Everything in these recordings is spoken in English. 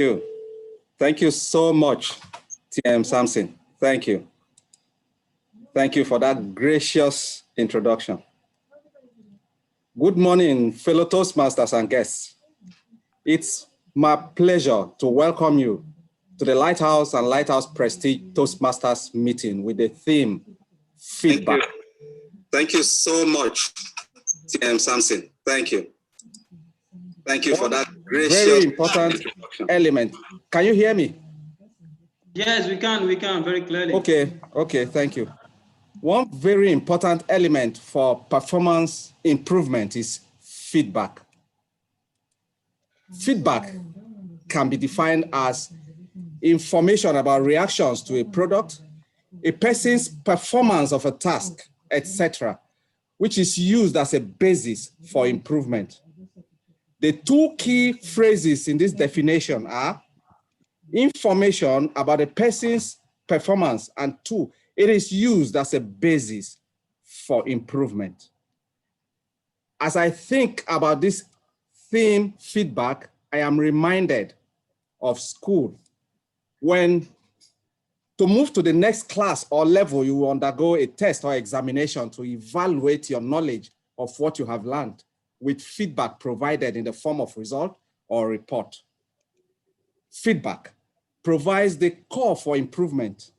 you. Thank you so much, TM Samson. Thank you. Thank you for that gracious introduction. Good morning, fellow Toastmasters and guests. It's my pleasure to welcome you to the Lighthouse and Lighthouse Prestige Toastmasters meeting with the theme, feedback. Thank you so much, TM Samson. Thank you. Thank you for that gracious very important element. Can you hear me? Yes, we can very clearly. Okay, thank you. One very important element for performance improvement is feedback. Feedback can be defined as information about reactions to a product, a person's performance of a task, etc., which is used as a basis for improvement. The two key phrases in this definition are information about a person's performance, and two, it is used as a basis for improvement. As I think about this theme, feedback, I am reminded of school. When to move to the next class or level, you will undergo a test or examination to evaluate your knowledge of what you have learned, with feedback provided in the form of result or report. Feedback provides the core for improvement.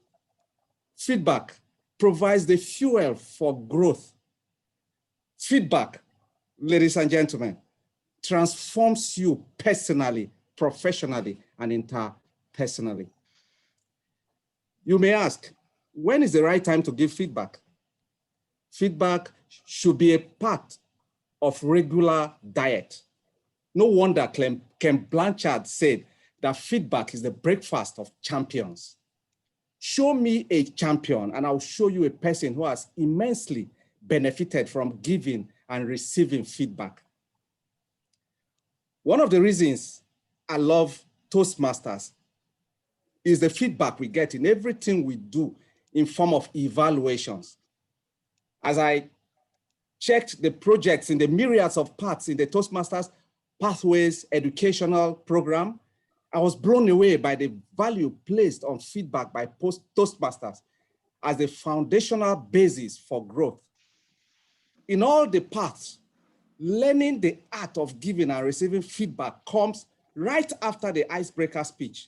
Feedback provides the fuel for growth. Feedback, ladies and gentlemen, transforms you personally, professionally, and interpersonally. You may ask, when is the right time to give feedback? Feedback should be a part of regular diet. No wonder Ken Blanchard said that feedback is the breakfast of champions. Show me a champion and I'll show you a person who has immensely benefited from giving and receiving feedback. One of the reasons I love Toastmasters is the feedback we get in everything we do in form of evaluations. As I checked the projects in the myriads of parts in the Toastmasters Pathways educational program, I was blown away by the value placed on feedback by Toastmasters as the foundational basis for growth. In all the paths, learning the art of giving and receiving feedback comes right after the icebreaker speech.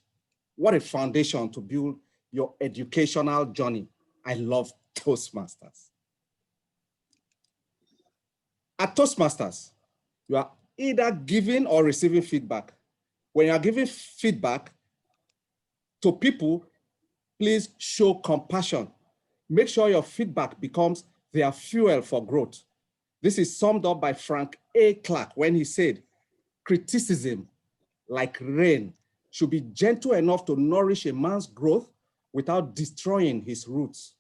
What a foundation to build your educational journey. I love Toastmasters. At Toastmasters, you are either giving or receiving feedback. When you are giving feedback to people, please show compassion. Make sure your feedback becomes their fuel for growth. This is summed up by Frank A. Clark when he said, criticism, like rain, should be gentle enough to nourish a man's growth without destroying his roots.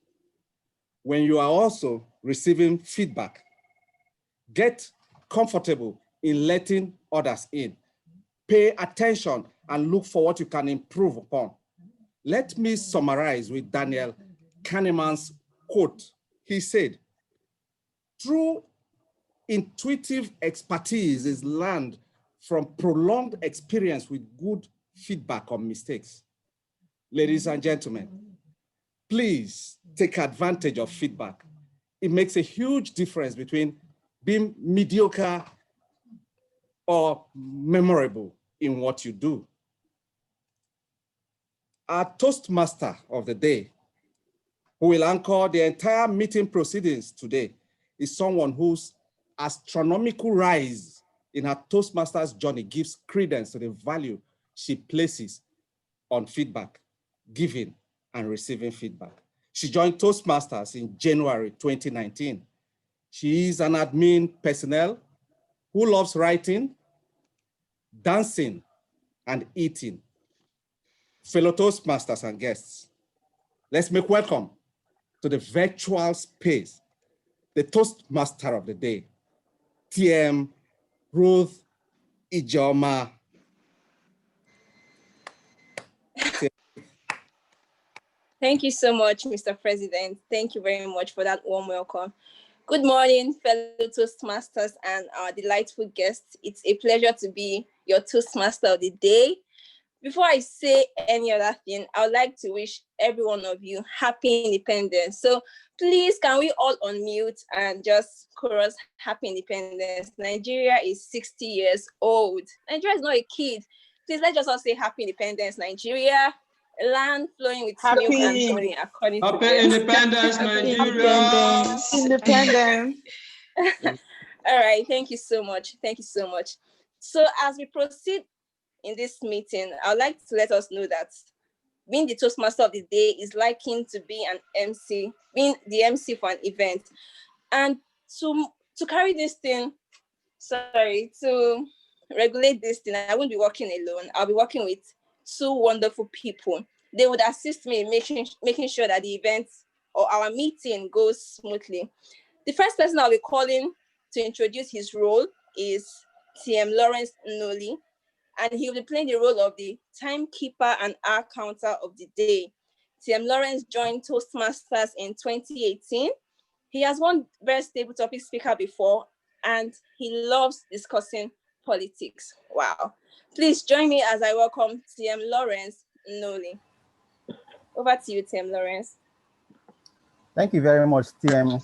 When you are also receiving feedback, get comfortable in letting others in. Pay attention and look for what you can improve upon. Let me summarize with Daniel Kahneman's quote. He said, true intuitive expertise is learned from prolonged experience with good feedback on mistakes. Ladies and gentlemen, please take advantage of feedback. It makes a huge difference between being mediocre or memorable in what you do. Our Toastmaster of the day, who will anchor the entire meeting proceedings today, is someone whose astronomical rise in her Toastmasters journey gives credence to the value she places on feedback, giving and receiving feedback. She joined Toastmasters in January 2019. She is an admin personnel who loves writing, dancing, and eating. Fellow Toastmasters and guests, let's make welcome to the virtual space, the Toastmaster of the day, TM Ruth Ijoma. Thank you so much, Mr. President. Thank you very much for that warm welcome. Good morning, fellow Toastmasters and our delightful guests. It's a pleasure to be your Toastmaster of the day. Before I say any other thing, I would like to wish every one of you happy independence. So please, can we all unmute and just chorus happy independence? Nigeria is 60 years old. Nigeria is not a kid. Please, let's just all say happy independence, Nigeria. Land flowing with milk and honey, according to Happy this. independence, Nigeria. Independence. All right, thank you so much. Thank you so much. So as we proceed in this meeting, I would like to let us know that being the Toastmaster of the day is likened to being an MC, being the MC for an event. And to carry this thing, to regulate this thing, I won't be working alone. I'll be working with two wonderful people. They would assist me in making sure that the event or our meeting goes smoothly. The first person I'll be calling to introduce his role is TM Lawrence Noli, and he will be playing the role of the timekeeper and hour counter of the day. TM Lawrence joined Toastmasters in 2018. He has one very stable topic speaker before, and he loves discussing politics. Wow. Please join me as I welcome TM Lawrence Noli. Over to you, TM Lawrence. Thank you very much, TM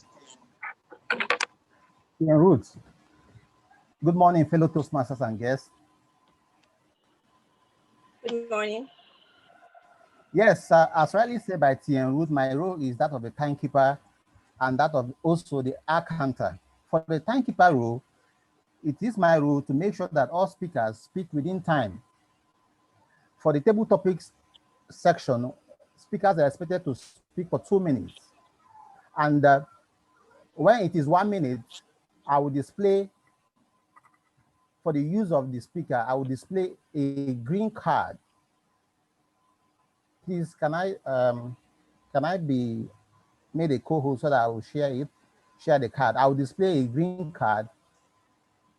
Roots. Good morning, fellow Toastmasters and guests. Good morning. Yes, as rightly said by TM Root, my role is that of the timekeeper and that of also the hour counter. For the timekeeper role, it is my role to make sure that all speakers speak within time. For the table topics section, speakers are expected to speak for 2 minutes. And when it is 1 minute, I will display, for the use of the speaker, I will display a green card. Please, can I be made a co-host so that I will share the card? I will display a green card,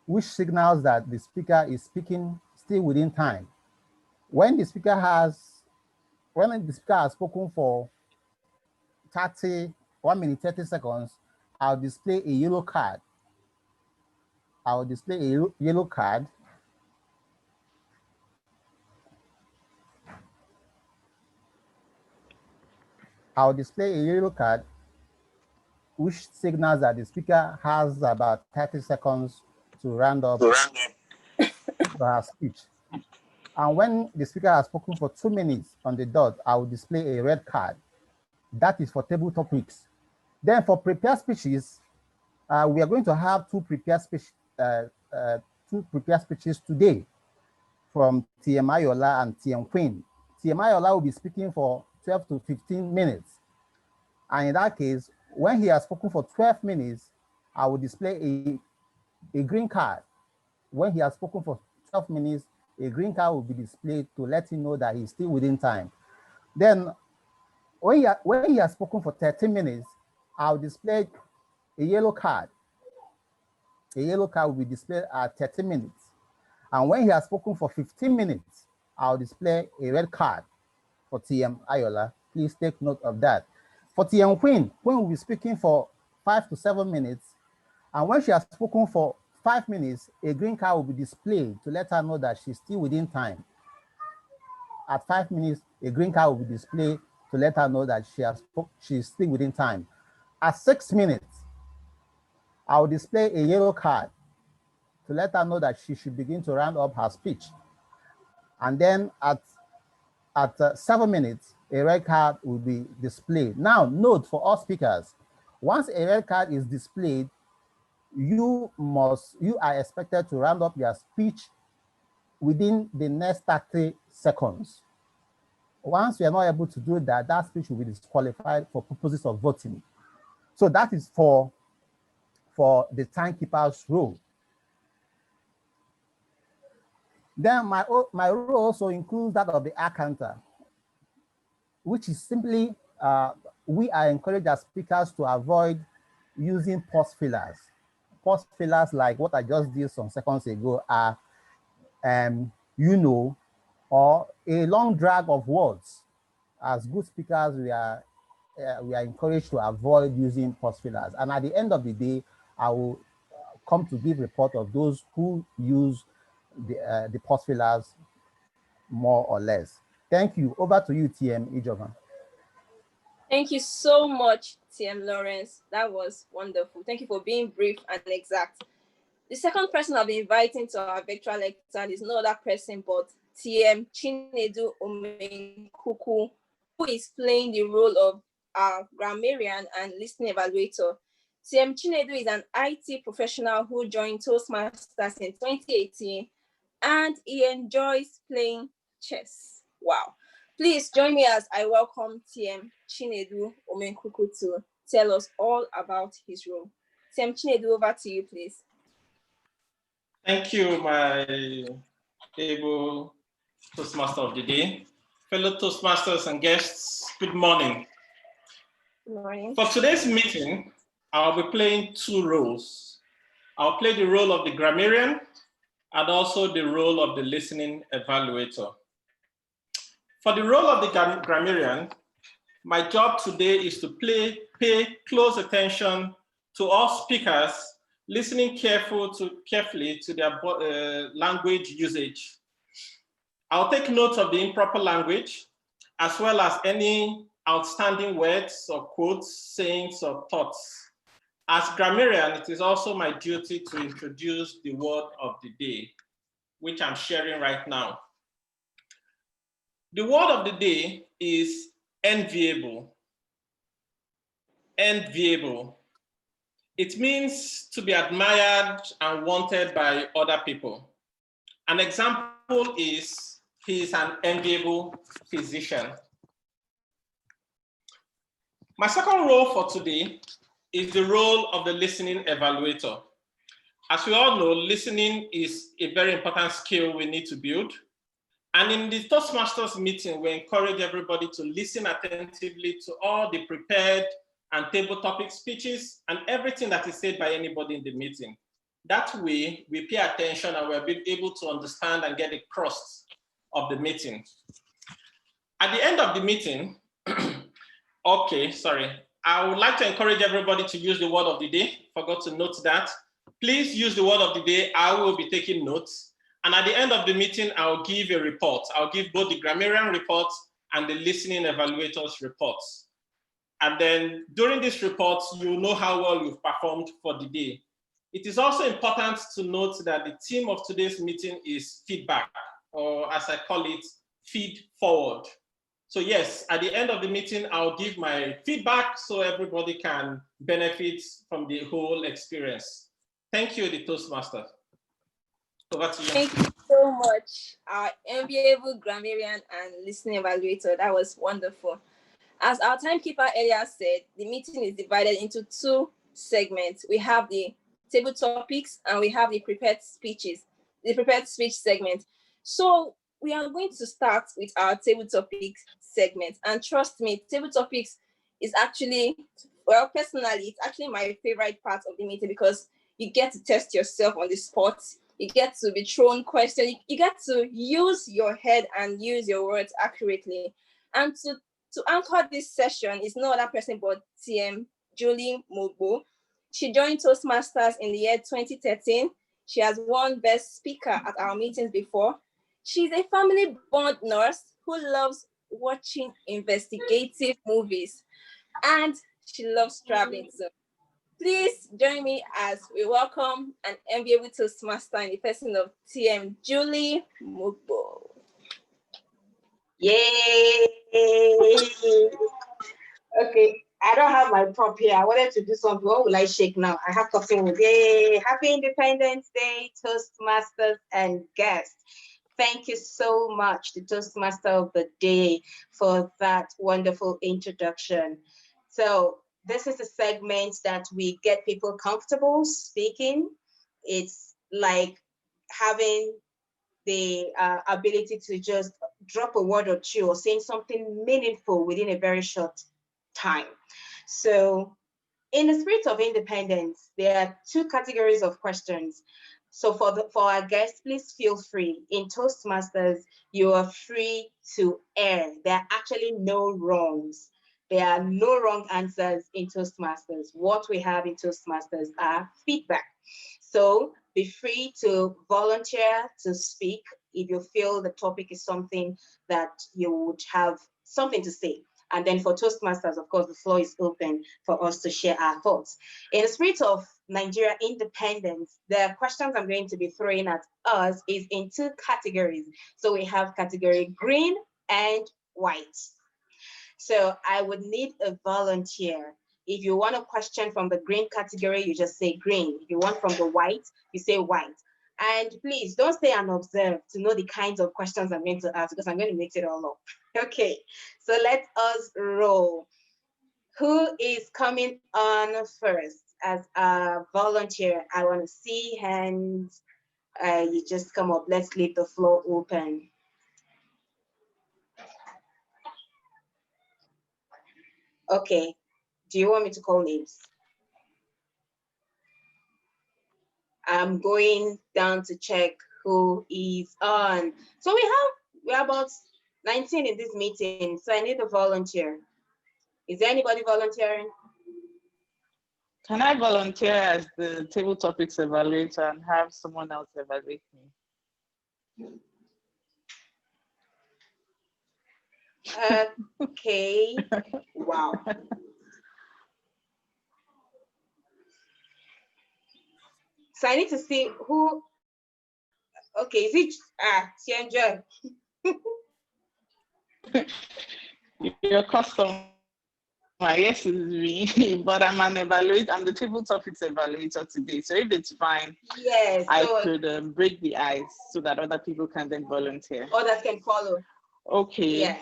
which signals that the speaker is speaking still within time. When the speaker has spoken for 1 minute, 30 seconds, I'll display a yellow card. I'll display a yellow card. I'll display a yellow card, which signals that the speaker has about 30 seconds to round up her speech. And when the speaker has spoken for 2 minutes on the dot, I will display a red card. That is for table topics. Then for prepared speeches, we are going to have two prepared speeches today from TM Ayola and TM Queen. TM Ayola will be speaking for 12 to 15 minutes. And in that case, when he has spoken for 12 minutes, I will display a green card. When he has spoken for 12 minutes, a green card will be displayed to let him know that he's still within time. Then when he has spoken for 13 minutes, I'll display a yellow card. A yellow card will be displayed at 30 minutes. And when he has spoken for 15 minutes, I'll display a red card for TM Ayola. Please take note of that. For TM Queen will be speaking for 5 to 7 minutes. And when she has spoken for 5 minutes, a green card will be displayed to let her know that she's still within time. At 5 minutes, a green card will be displayed to let her know that she's still within time. At 6 minutes, I will display a yellow card to let her know that she should begin to round up her speech. And then at 7 minutes, a red card will be displayed. Now, note for all speakers, once a red card is displayed, you are expected to round up your speech within the next 30 seconds. Once you are not able to do that, that speech will be disqualified for purposes of voting. So that is for the timekeeper's role. Then my role also includes that of the hour counter, which is simply, we are encouraged as speakers to avoid using pause fillers. Pause fillers like what I just did some seconds ago are, or a long drag of words. As good speakers, we are encouraged to avoid using pause fillers. And at the end of the day, I will come to give report of those who use the pause fillers more or less. Thank you. Over to you, TM Ijovan. Thank you so much, TM Lawrence. That was wonderful. Thank you for being brief and exact. The second person I'll be inviting to our virtual lecture is no other person but TM Chinedu Omenkuku, who is playing the role of our grammarian and listening evaluator. TM Chinedu is an IT professional who joined Toastmasters in 2018, and he enjoys playing chess. Wow. Please join me as I welcome TM Chinedu Omenkuku to tell us all about his role. TM Chinedu, over to you, please. Thank you, my able Toastmaster of the day. Fellow Toastmasters and guests, good morning. Good morning. For today's meeting, I'll be playing two roles. I'll play the role of the grammarian and also the role of the listening evaluator. For the role of the grammarian, my job today is to pay close attention to all speakers, listening carefully to their language usage. I'll take note of the improper language, as well as any outstanding words or quotes, sayings, or thoughts. As grammarian, it is also my duty to introduce the word of the day, which I'm sharing right now. The word of the day is enviable. Enviable. It means to be admired and wanted by other people. An example is, he is an enviable physician. My second role for today is the role of the listening evaluator. As we all know, listening is a very important skill we need to build. And in the Toastmasters meeting, we encourage everybody to listen attentively to all the prepared and table topic speeches and everything that is said by anybody in the meeting. That way, we pay attention and we're able to understand and get the crust of the meeting. At the end of the meeting, I would like to encourage everybody to use the word of the day. Forgot to note that. Please use the word of the day. I will be taking notes. And at the end of the meeting, I'll give a report. I'll give both the grammarian report and the listening evaluator's reports. And then during these reports, you'll know how well you've performed for the day. It is also important to note that the theme of today's meeting is feedback, or as I call it, feed forward. So yes, at the end of the meeting, I'll give my feedback so everybody can benefit from the whole experience. Thank you, the Toastmaster. Over to you. Thank you so much, our enviable grammarian and listening evaluator. That was wonderful. As our timekeeper earlier said, the meeting is divided into two segments. We have the table topics and we have the prepared speeches, the prepared speech segment. So we are going to start with our table topics segment. And trust me, table topics is actually, well, personally, it's actually my favorite part of the meeting because you get to test yourself on the spot. You get to be thrown questions. You get to use your head and use your words accurately. And to anchor this session is no other person but TM Julie Mogbo. She joined Toastmasters in the year 2013. She has won Best Speaker at our meetings before. She's a family-born nurse who loves watching investigative movies, and she loves traveling too. Please join me as we welcome an enviable Toastmaster in the person of TM Julie Mogbo. Yay! Okay, I don't have my prop here. I wanted to do something. What will I shake now? I have something with yay! Happy Independence Day, Toastmasters and guests. Thank you so much, the Toastmaster of the day, for that wonderful introduction. So this is a segment that we get people comfortable speaking. It's like having the ability to just drop a word or two or saying something meaningful within a very short time. So in the spirit of independence, there are two categories of questions. So for our guests, please feel free. In Toastmasters, you are free to err. There are actually no wrongs. There are no wrong answers in Toastmasters. What we have in Toastmasters are feedback. So be free to volunteer to speak if you feel the topic is something that you would have something to say. And then for Toastmasters, of course, the floor is open for us to share our thoughts. In the spirit of Nigeria independence, the questions I'm going to be throwing at us is in two categories. So we have category green and white. So I would need a volunteer. If you want a question from the green category, you just say green. If you want from the white, you say white. And please don't stay and observe to know the kinds of questions I'm going to ask, because I'm going to mix it all up. Okay, so let us roll. Who is coming on first as a volunteer? I want to see hands. You just come up. Let's leave the floor open. Okay, do you want me to call names? I'm going down to check who is on. So we're about 19 in this meeting, so I need a volunteer. Is there anybody volunteering? Can I volunteer as the table topics evaluator and have someone else evaluate me? Okay. Wow. So I need to see who. Okay, is it Tianjun? Your customer, yes, it's me, but I'm an evaluator. I'm the table topics evaluator today. So if it's fine, yes, I could break the ice so that other people can then volunteer. Others can follow. Okay. Yes.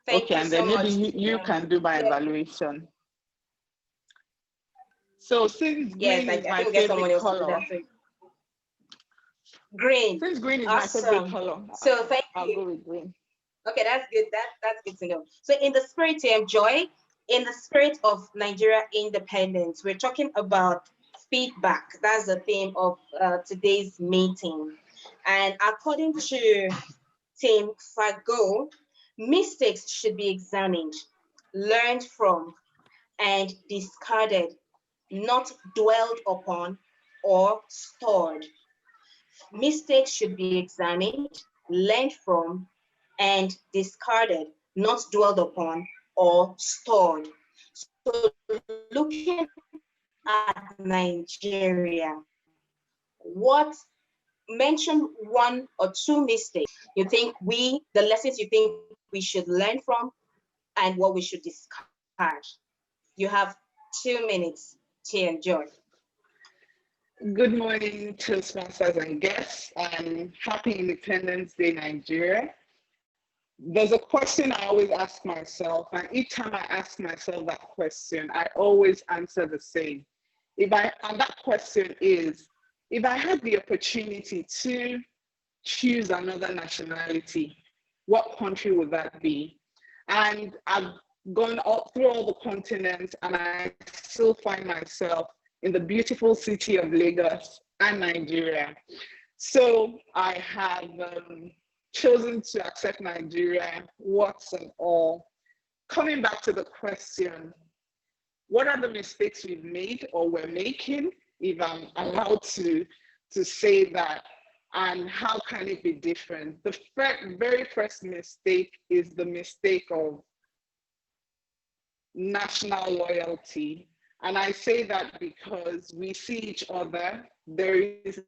Thank you and so then maybe much. you can do my evaluation. So since green is my favorite color. Green. Since green is my favorite color. So thank you. I'll go with green. Okay, that's good. That's good to know. So in the spirit of joy, in the spirit of Nigeria independence, we're talking about feedback. That's the theme of today's meeting. And according to Team Fago, mistakes should be examined, learned from, and discarded, not dwelled upon or stored. Mistakes should be examined, learned from, and discarded, not dwelled upon or stored. So looking at Nigeria, mention one or two mistakes you think the lessons you think we should learn from and what we should discard. You have 2 minutes to enjoy. Good morning, Toastmasters and guests, and happy Independence Day, Nigeria. There's a question I always ask myself, and each time I ask myself that question, I always answer the same. And that question is, if I had the opportunity to choose another nationality, what country would that be? And I've gone through all the continents, and I still find myself in the beautiful city of Lagos and Nigeria. So I have chosen to accept Nigeria, what's and all. Coming back to the question, what are the mistakes we've made or we're making, if I'm allowed to say that, and how can it be different? The very first mistake is the mistake of national loyalty. And I say that because we see each other. There is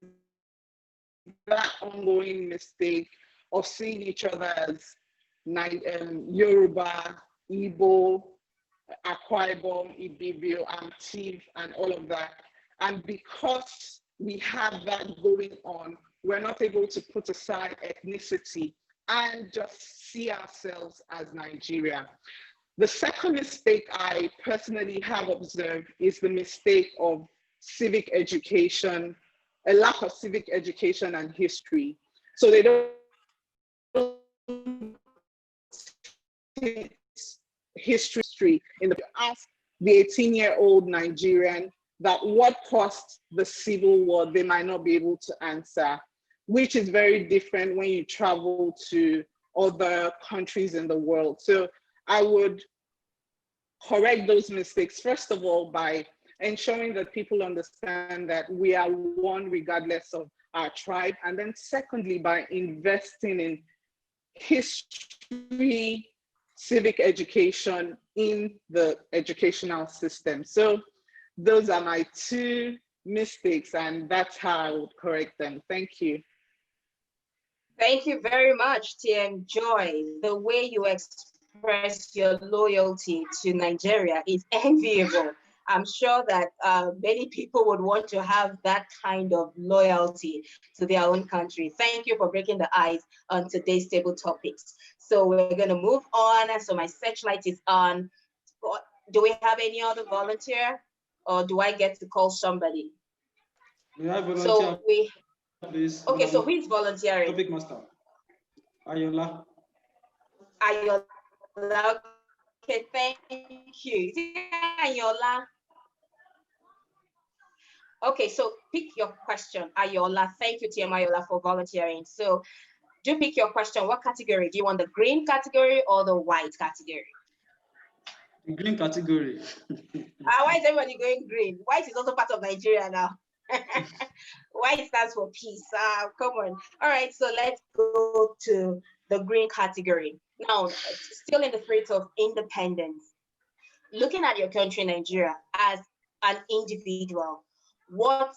that ongoing mistake of seeing each other as Yoruba, Igbo, Akwa Ibom, Ibibio, Antiv, and all of that. And because we have that going on, we're not able to put aside ethnicity and just see ourselves as Nigeria. The second mistake I personally have observed is the mistake of civic education, a lack of civic education and history. So they don't history. Ask the 18-year-old Nigerian that what caused the civil war, they might not be able to answer, which is very different when you travel to other countries in the world. So I would correct those mistakes, first of all, by ensuring that people understand that we are one regardless of our tribe. And then secondly, by investing in history, civic education in the educational system. So those are my two mistakes, and that's how I would correct them. Thank you. Thank you very much, TM Joy. The way you express your loyalty to Nigeria is enviable. I'm sure that many people would want to have that kind of loyalty to their own country. Thank you for breaking the ice on today's table topics. So we're going to move on. So my searchlight is on. Do we have any other volunteer, or do I get to call somebody? We have volunteer. So we, please. okay, so who is volunteering? Topic master. Ayola. Ayola. Okay, thank you. Is it Ayola? Okay, so pick your question, Ayola. Thank you, TM Ayola, for volunteering. So do pick your question. What category? Do you want the green category or the white category? The green category. Why is everybody going green? White is also part of Nigeria now. White stands for peace. Come on. All right, so let's go to the green category. Now, still in the spirit of independence, looking at your country, Nigeria, as an individual, what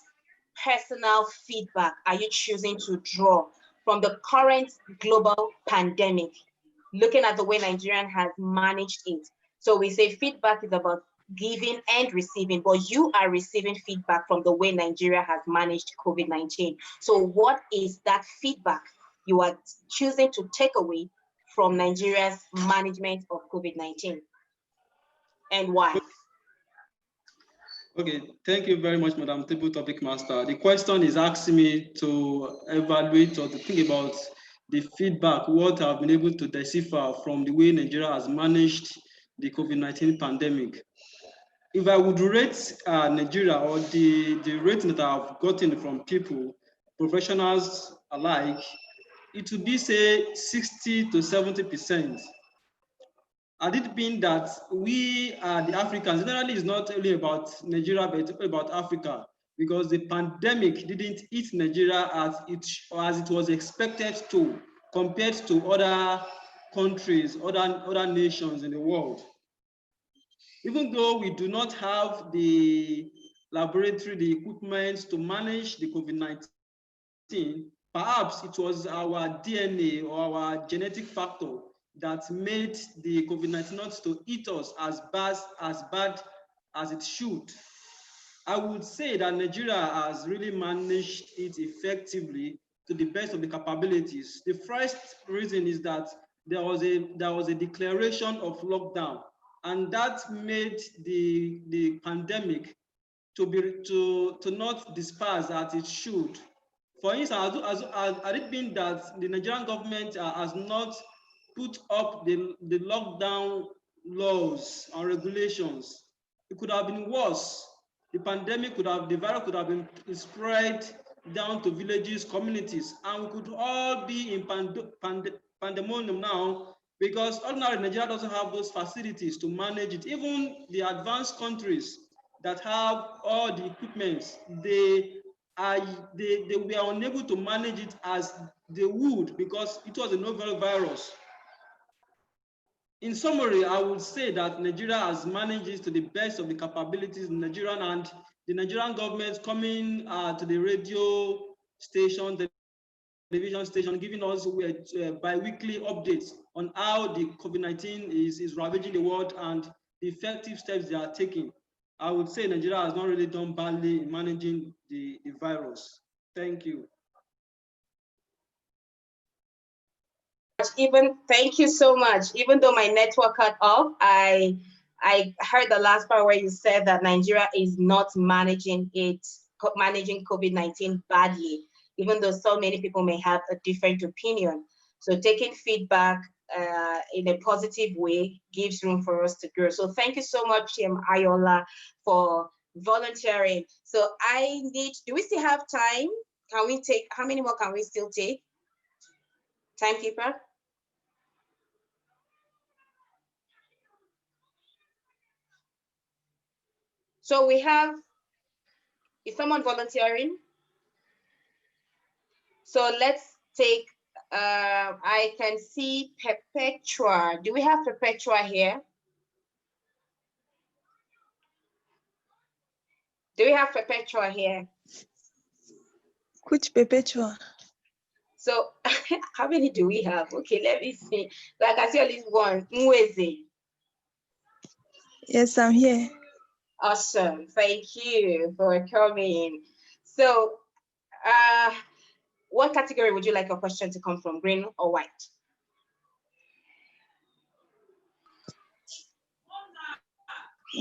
personal feedback are you choosing to draw from the current global pandemic, looking at the way Nigeria has managed it? So we say feedback is about giving and receiving, but you are receiving feedback from the way Nigeria has managed COVID-19. So what is that feedback you are choosing to take away from Nigeria's management of COVID-19, and why? Okay, thank you very much, Madam Table Topic Master. The question is asking me to evaluate or to think about the feedback, what I've been able to decipher from the way Nigeria has managed the COVID-19 pandemic. If I would rate Nigeria, or the rating that I've gotten from people, professionals alike, it would be, say, 60 to 70%. Had it been that we are the Africans, generally it's not only about Nigeria, but about Africa, because the pandemic didn't hit Nigeria as it was expected to, compared to other countries, other nations in the world. Even though we do not have the laboratory, the equipment to manage the COVID-19, perhaps it was our DNA or our genetic factor that made the COVID-19 not to hit us as bad as it should. I would say that Nigeria has really managed it effectively to the best of the capabilities. The first reason is that there was a declaration of lockdown, and that made the pandemic to not disperse as it should. For instance, had it been that the Nigerian government has not put up the lockdown laws and regulations, it could have been worse. The virus could have been spread down to villages, communities, and we could all be in pandemonium now, because ordinarily Nigeria doesn't have those facilities to manage it. Even the advanced countries that have all the equipment, they were unable to manage it as they would, because it was a novel virus. In summary, I would say that Nigeria has managed it to the best of the capabilities in Nigeria, and the Nigerian government coming to the radio station, the television station, giving us bi-weekly updates on how the COVID-19 is ravaging the world and the effective steps they are taking. I would say Nigeria has not really done badly in managing the virus. Thank you. Thank you so much. Even though my network cut off, I heard the last part where you said that Nigeria is not managing COVID-19 badly, even though so many people may have a different opinion. So taking feedback in a positive way gives room for us to grow. So thank you so much, Tim Ayola, for volunteering. So do we still have time? Can we take, how many more can we still take? Timekeeper? So we have, is someone volunteering? So let's take, I can see Perpetua. Do we have Perpetua here? Do we have Perpetua here? Which Perpetua? So how many do we have? Okay, let me see. Like I see at least one. Mweze. Yes, I'm here. Awesome. Thank you for coming. So what category would you like a question to come from, green or white?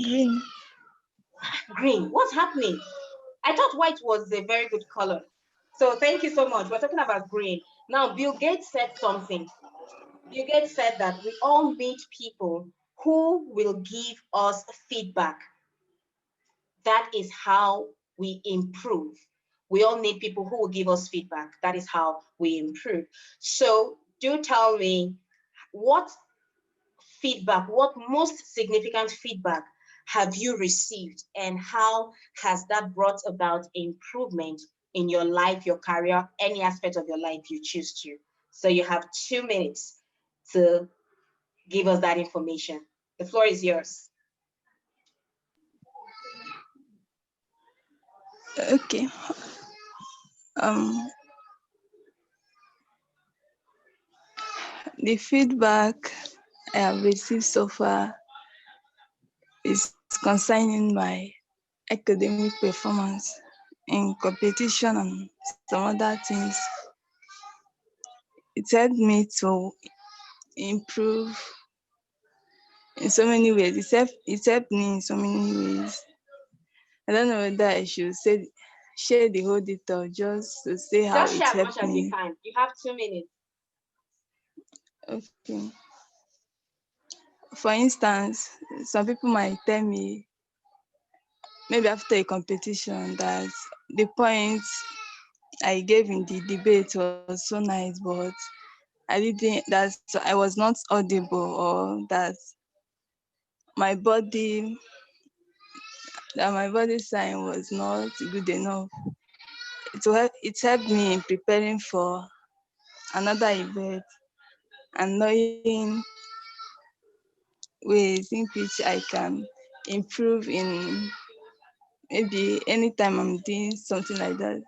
Green. Green. What's happening? I thought white was a very good color. So thank you so much. We're talking about green. Now, Bill Gates said something. Bill Gates said that we all need people who will give us feedback. That is how we improve. We all need people who will give us feedback. That is how we improve. So do tell me what feedback, what most significant feedback have you received, and how has that brought about improvement in your life, your career, any aspect of your life you choose to? So you have 2 minutes to give us that information. The floor is yours. Okay. The feedback I have received so far is concerning my academic performance in competition and some other things. It helped me to improve in so many ways. It helped me in so many ways. I don't know whether I should share the whole detail just to say how Just it share as helped much as you me. can. You have 2 minutes. Okay. For instance, some people might tell me, maybe after a competition, that the points I gave in the debate was so nice, but I was not audible, or that my body sign was not good enough. It helped me in preparing for another event and knowing ways in which I can improve in maybe anytime I'm doing something like that.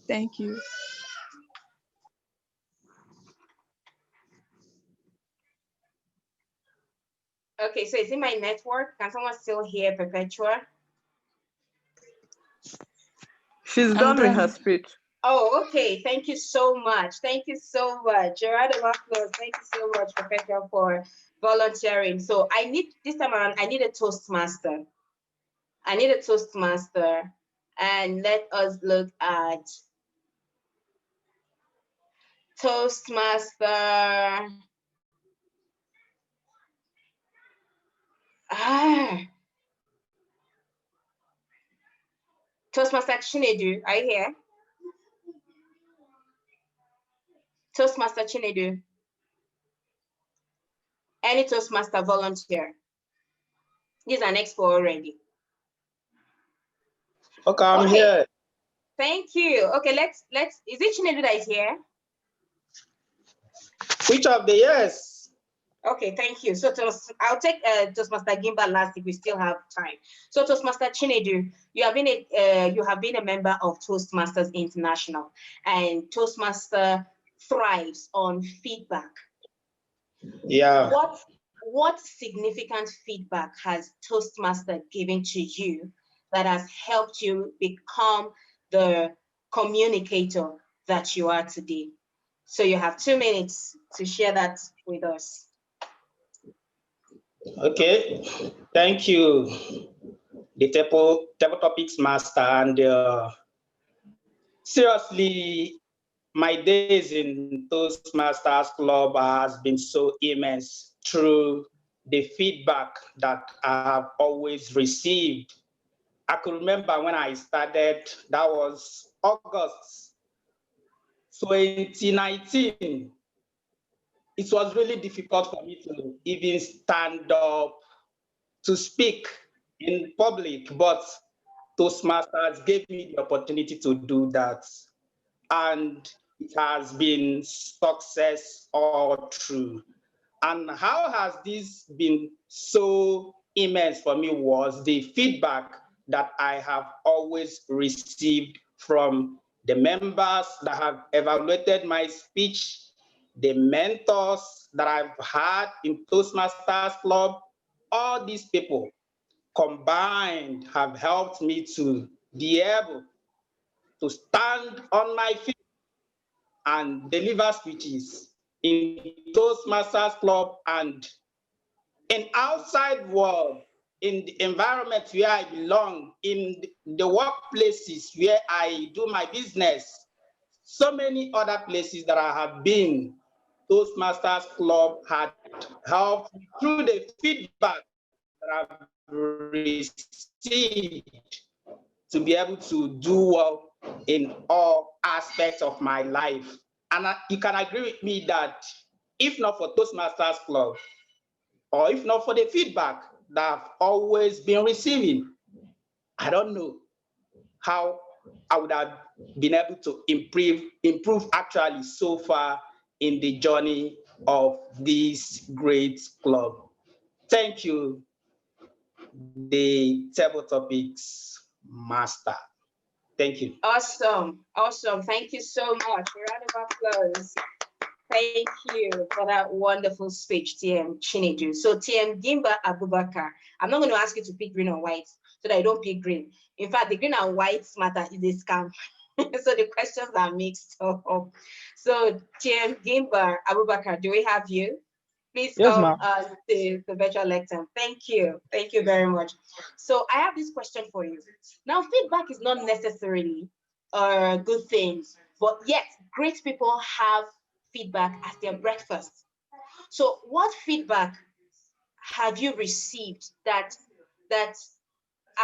Thank you. Okay, so is it my network? Can someone still hear Perpetua? She's done with her speech. Oh, okay. Thank you so much. Thank you so much. Gerard Marcos, thank you so much, Professor, for volunteering. So this time around, I need a Toastmaster. I need a Toastmaster. And let us look at Toastmaster. Toastmaster Chinedu, are you here? Toastmaster Chinedu. Any Toastmaster volunteer? He's an expo already. Okay, I'm here. Thank you. Okay, let's, is it Chinedu that is here? Which of the yes? Okay, thank you. So I'll take Toastmaster Gimba last if we still have time. So Toastmaster Chinedu, you have been a member of Toastmasters International, and Toastmaster thrives on feedback. Yeah. What significant feedback has Toastmaster given to you that has helped you become the communicator that you are today? So you have 2 minutes to share that with us. Okay, thank you, the table topics master. And seriously, my days in Toastmasters Club has been so immense through the feedback that I have always received. I could remember when I started, that was August 2019. It was really difficult for me to even stand up to speak in public, but Toastmasters gave me the opportunity to do that. and it has been success all through. And how has this been so immense for me was the feedback that I have always received from the members that have evaluated my speech, the mentors that I've had in Toastmasters Club. All these people combined have helped me to be able to stand on my feet and deliver speeches in Toastmasters Club and in outside world, in the environment where I belong, in the workplaces where I do my business, so many other places that I have been, Toastmasters Club had helped me through the feedback that I've received to be able to do well in all aspects of my life. And you can agree with me that if not for Toastmasters Club, or if not for the feedback that I've always been receiving, I don't know how I would have been able to improve actually so far in the journey of this great club. Thank you, the table topics master. Thank you. Awesome. Awesome. Thank you so much. A round of applause. Thank you for that wonderful speech, TM Chinedu. So TM Gimba Abubakar, I'm not going to ask you to pick green or white so that you don't pick green. In fact, the green and white matter is a scam. So the questions are mixed up. So TM Gimba Abubakar, do we have you? Please Yes, come ma'am. to the virtual lectern. Thank you. Thank you very much. So I have this question for you. Now, feedback is not necessarily a good thing, but yet great people have feedback as their breakfast. So what feedback have you received that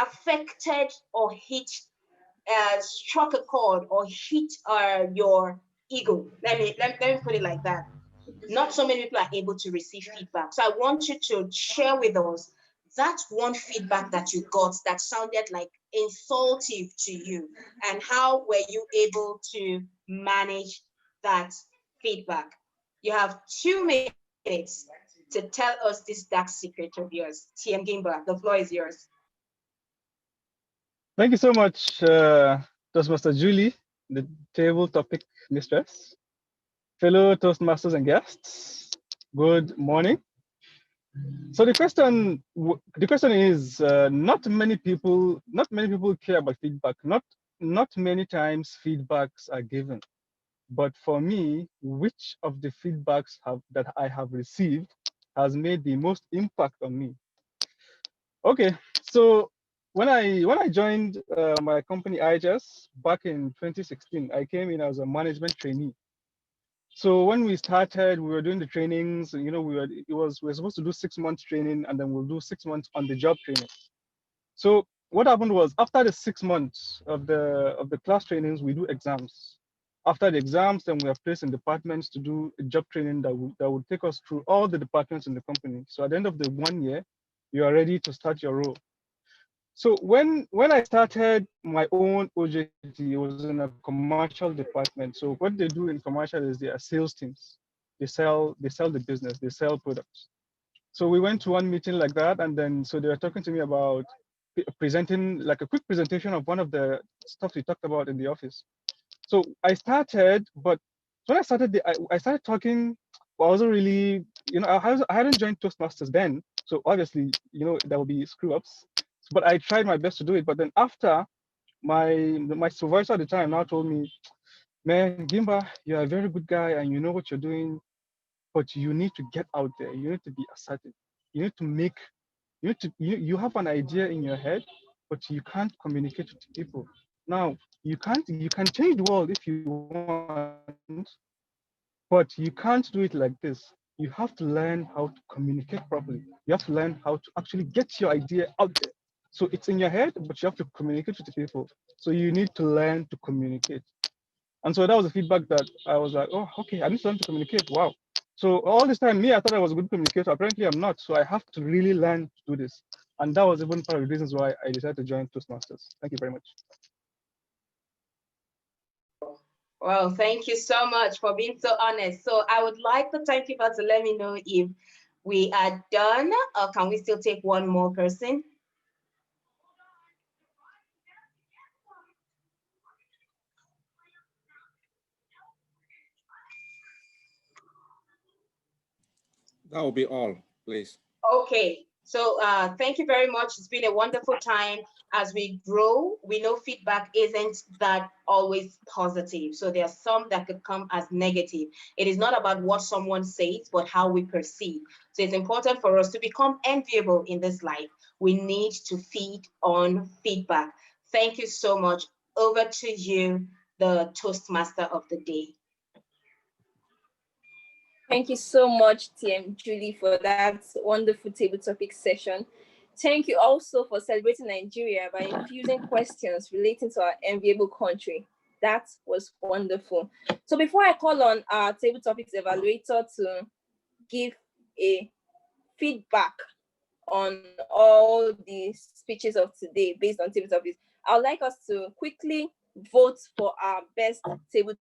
affected or hit, struck a chord or hit your ego? Let me put it like that. Not so many people are able to receive feedback. So I want you to share with us that one feedback that you got that sounded like insultive to you, and how were you able to manage that feedback? You have 2 minutes to tell us this dark secret of yours. TM Gimba, the floor is yours. Thank you so much, Toastmaster Julie, the table topic mistress, fellow Toastmasters and guests. Good morning. So the question is, not many people care about feedback. Not many times feedbacks are given. But for me, which of the feedbacks that I have received has made the most impact on me? Okay, so when I joined my company IHS back in 2016, I came in as a management trainee. So when we started, we were doing the trainings. You know, we were supposed to do 6 months training, and then we'll do 6 months on the job training. So what happened was, after the 6 months of the class trainings, we do exams. After the exams, then we are placed in departments to do a job training that would take us through all the departments in the company. So at the end of the 1 year, you are ready to start your role. So when I started my own OJT, it was in a commercial department. So what they do in commercial is they are sales teams. They sell the business, they sell products. So we went to one meeting like that, and then so they were talking to me about presenting, like a quick presentation of one of the stuff we talked about in the office. So I started, but when I started, I started talking. I wasn't really, I hadn't joined Toastmasters then, so obviously, there will be screw ups. But I tried my best to do it. But then after, my supervisor at the time now told me, "Man, Gimba, you're a very good guy and you know what you're doing, but you need to get out there. You need to be assertive. You need to make, you have an idea in your head, but you can't communicate with people. Now, you can change the world if you want, but you can't do it like this. You have to learn how to communicate properly. You have to learn how to actually get your idea out there. So it's in your head, but you have to communicate with the people. So you need to learn to communicate." And so that was the feedback that I was like, oh, okay, I need to learn to communicate. Wow. So all this time, I thought I was a good communicator. Apparently, I'm not. So I have to really learn to do this. And that was even part of the reasons why I decided to join Toastmasters. Thank you very much. Well, thank you so much for being so honest. So I would like the timekeeper to let me know if we are done, or can we still take one more person? That will be all, please. Okay, so thank you very much. It's been a wonderful time. As we grow, we know feedback isn't that always positive. So there are some that could come as negative. It is not about what someone says, but how we perceive. So it's important for us to become enviable in this life. We need to feed on feedback. Thank you so much. Over to you, the Toastmaster of the day. Thank you so much, TM Julie, for that wonderful table topic session. Thank you also for celebrating Nigeria by infusing questions relating to our enviable country. That was wonderful. So before I call on our table topics evaluator to give a feedback on all the speeches of today based on table topics, I would like us to quickly vote for our best table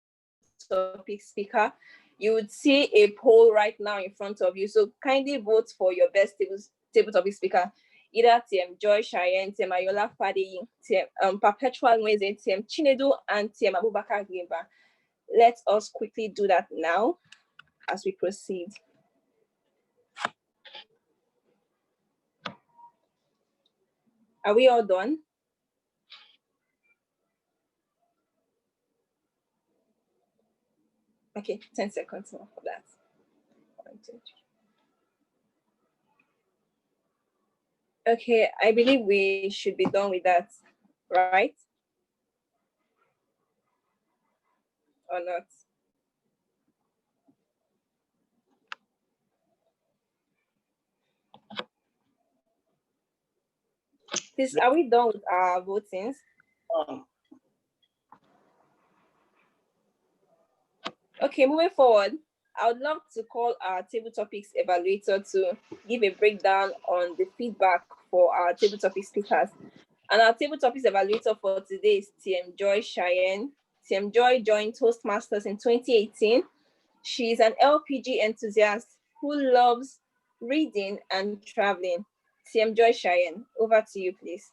topic speaker. You would see a poll right now in front of you. So kindly vote for your best table topic speaker. Either TM Joy Cheyenne, TM Ayola Fadeyi, TM Perpetual Nweze, TM Chinedu, and TM Abubakar Gimba. Let us quickly do that now as we proceed. Are we all done? Okay, 10 seconds more for that. 1, 2, 3. Okay, I believe we should be done with that, right? Or not? Please, are we done with our votings? Okay, moving forward, I would love to call our table topics evaluator to give a breakdown on the feedback for our table topic speakers. And our table topics evaluator for today is TM Joy Cheyenne. TM Joy joined Toastmasters in 2018. She is an LPG enthusiast who loves reading and traveling. TM Joy Cheyenne, over to you, please.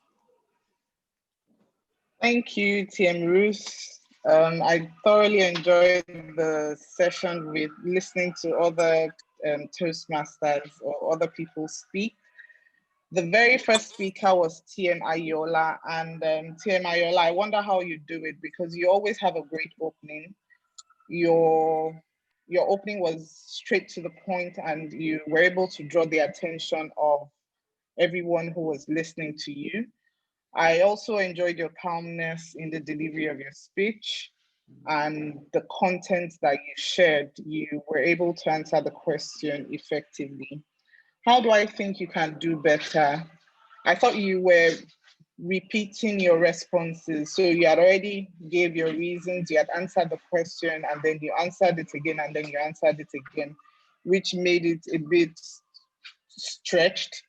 Thank you, TM Ruth. I thoroughly enjoyed the session with listening to other Toastmasters or other people speak. The very first speaker was TM Ayola, and TM Ayola, I wonder how you do it because you always have a great opening. Your opening was straight to the point and you were able to draw the attention of everyone who was listening to you. I also enjoyed your calmness in the delivery of your speech and the content that you shared. You were able to answer the question effectively. How do I think you can do better? I thought you were repeating your responses. So you had already gave your reasons, you had answered the question, and then you answered it again, and then you answered it again, which made it a bit stretched.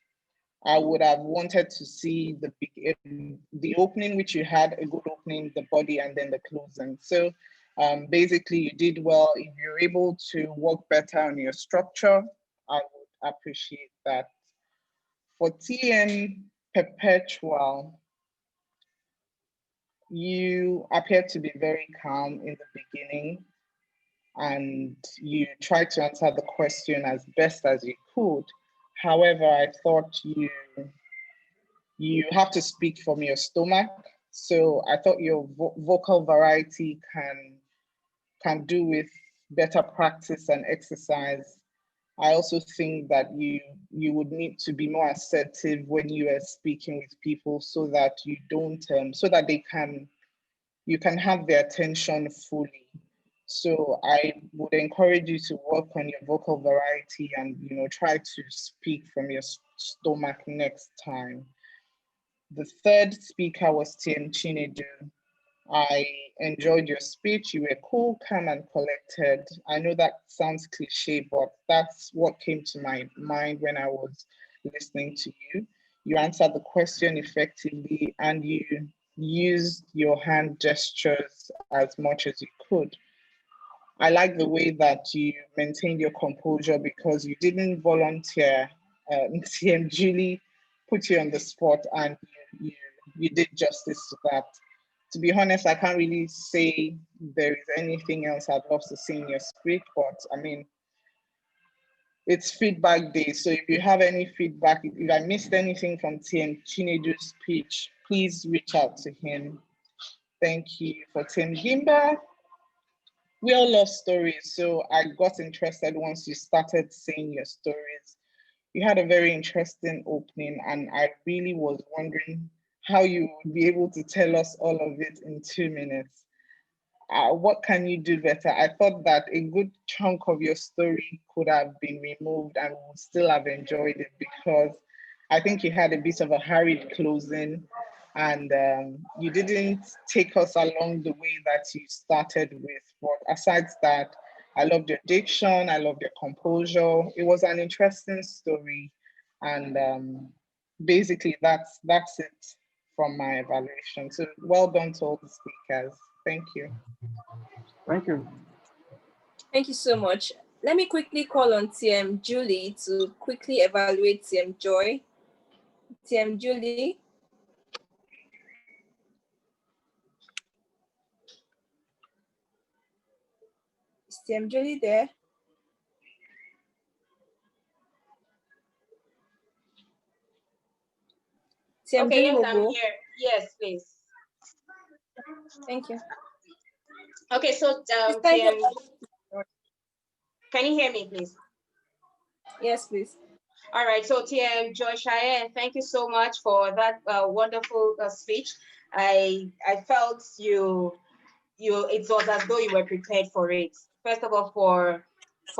I would have wanted to see the opening, which you had a good opening, the body, and then the closing. So basically you did well. If you're able to work better on your structure, I would appreciate that. For TM Perpetual, you appeared to be very calm in the beginning and you tried to answer the question as best as you could. However, I thought you have to speak from your stomach. So I thought your vocal variety can do with better practice and exercise. I also think that you would need to be more assertive when you are speaking with people so that you don't, so that you can have their attention fully. So I would encourage you to work on your vocal variety and try to speak from your stomach next time. The third speaker was TM Chinedu. I enjoyed your speech. You were cool, calm, and collected. I know that sounds cliche, but that's what came to my mind when I was listening to you. You answered the question effectively and you used your hand gestures as much as you could. I like the way that you maintained your composure because you didn't volunteer. TM Julie put you on the spot and you did justice to that. To be honest, I can't really say there is anything else I'd love to see in your speech, but I mean, it's feedback day. So if you have any feedback, if I missed anything from TM Chinedu's speech, please reach out to him. Thank you for Tim Gimba. We all love stories, so I got interested once you started saying your stories. You had a very interesting opening, and I really was wondering how you would be able to tell us all of it in 2 minutes. What can you do better? I thought that a good chunk of your story could have been removed and we would still have enjoyed it, because I think you had a bit of a hurried closing and you didn't take us along the way that you started with. But aside that, I loved your diction, I loved your composure. It was an interesting story, and basically that's it from my evaluation. So well done to all the speakers. Thank you. Thank you. Thank you so much. Let me quickly call on TM Julie to quickly evaluate TM Joy. TM Julie. Is TM Julie there? TM Okay, Julie yes, I'm Mobo. here. Yes, please. Thank you. Okay, so TM, can you hear me, please? Yes, please. All right, so TM Joy Cheyenne, thank you so much for that wonderful speech. I felt it was as though you were prepared for it. First of all, for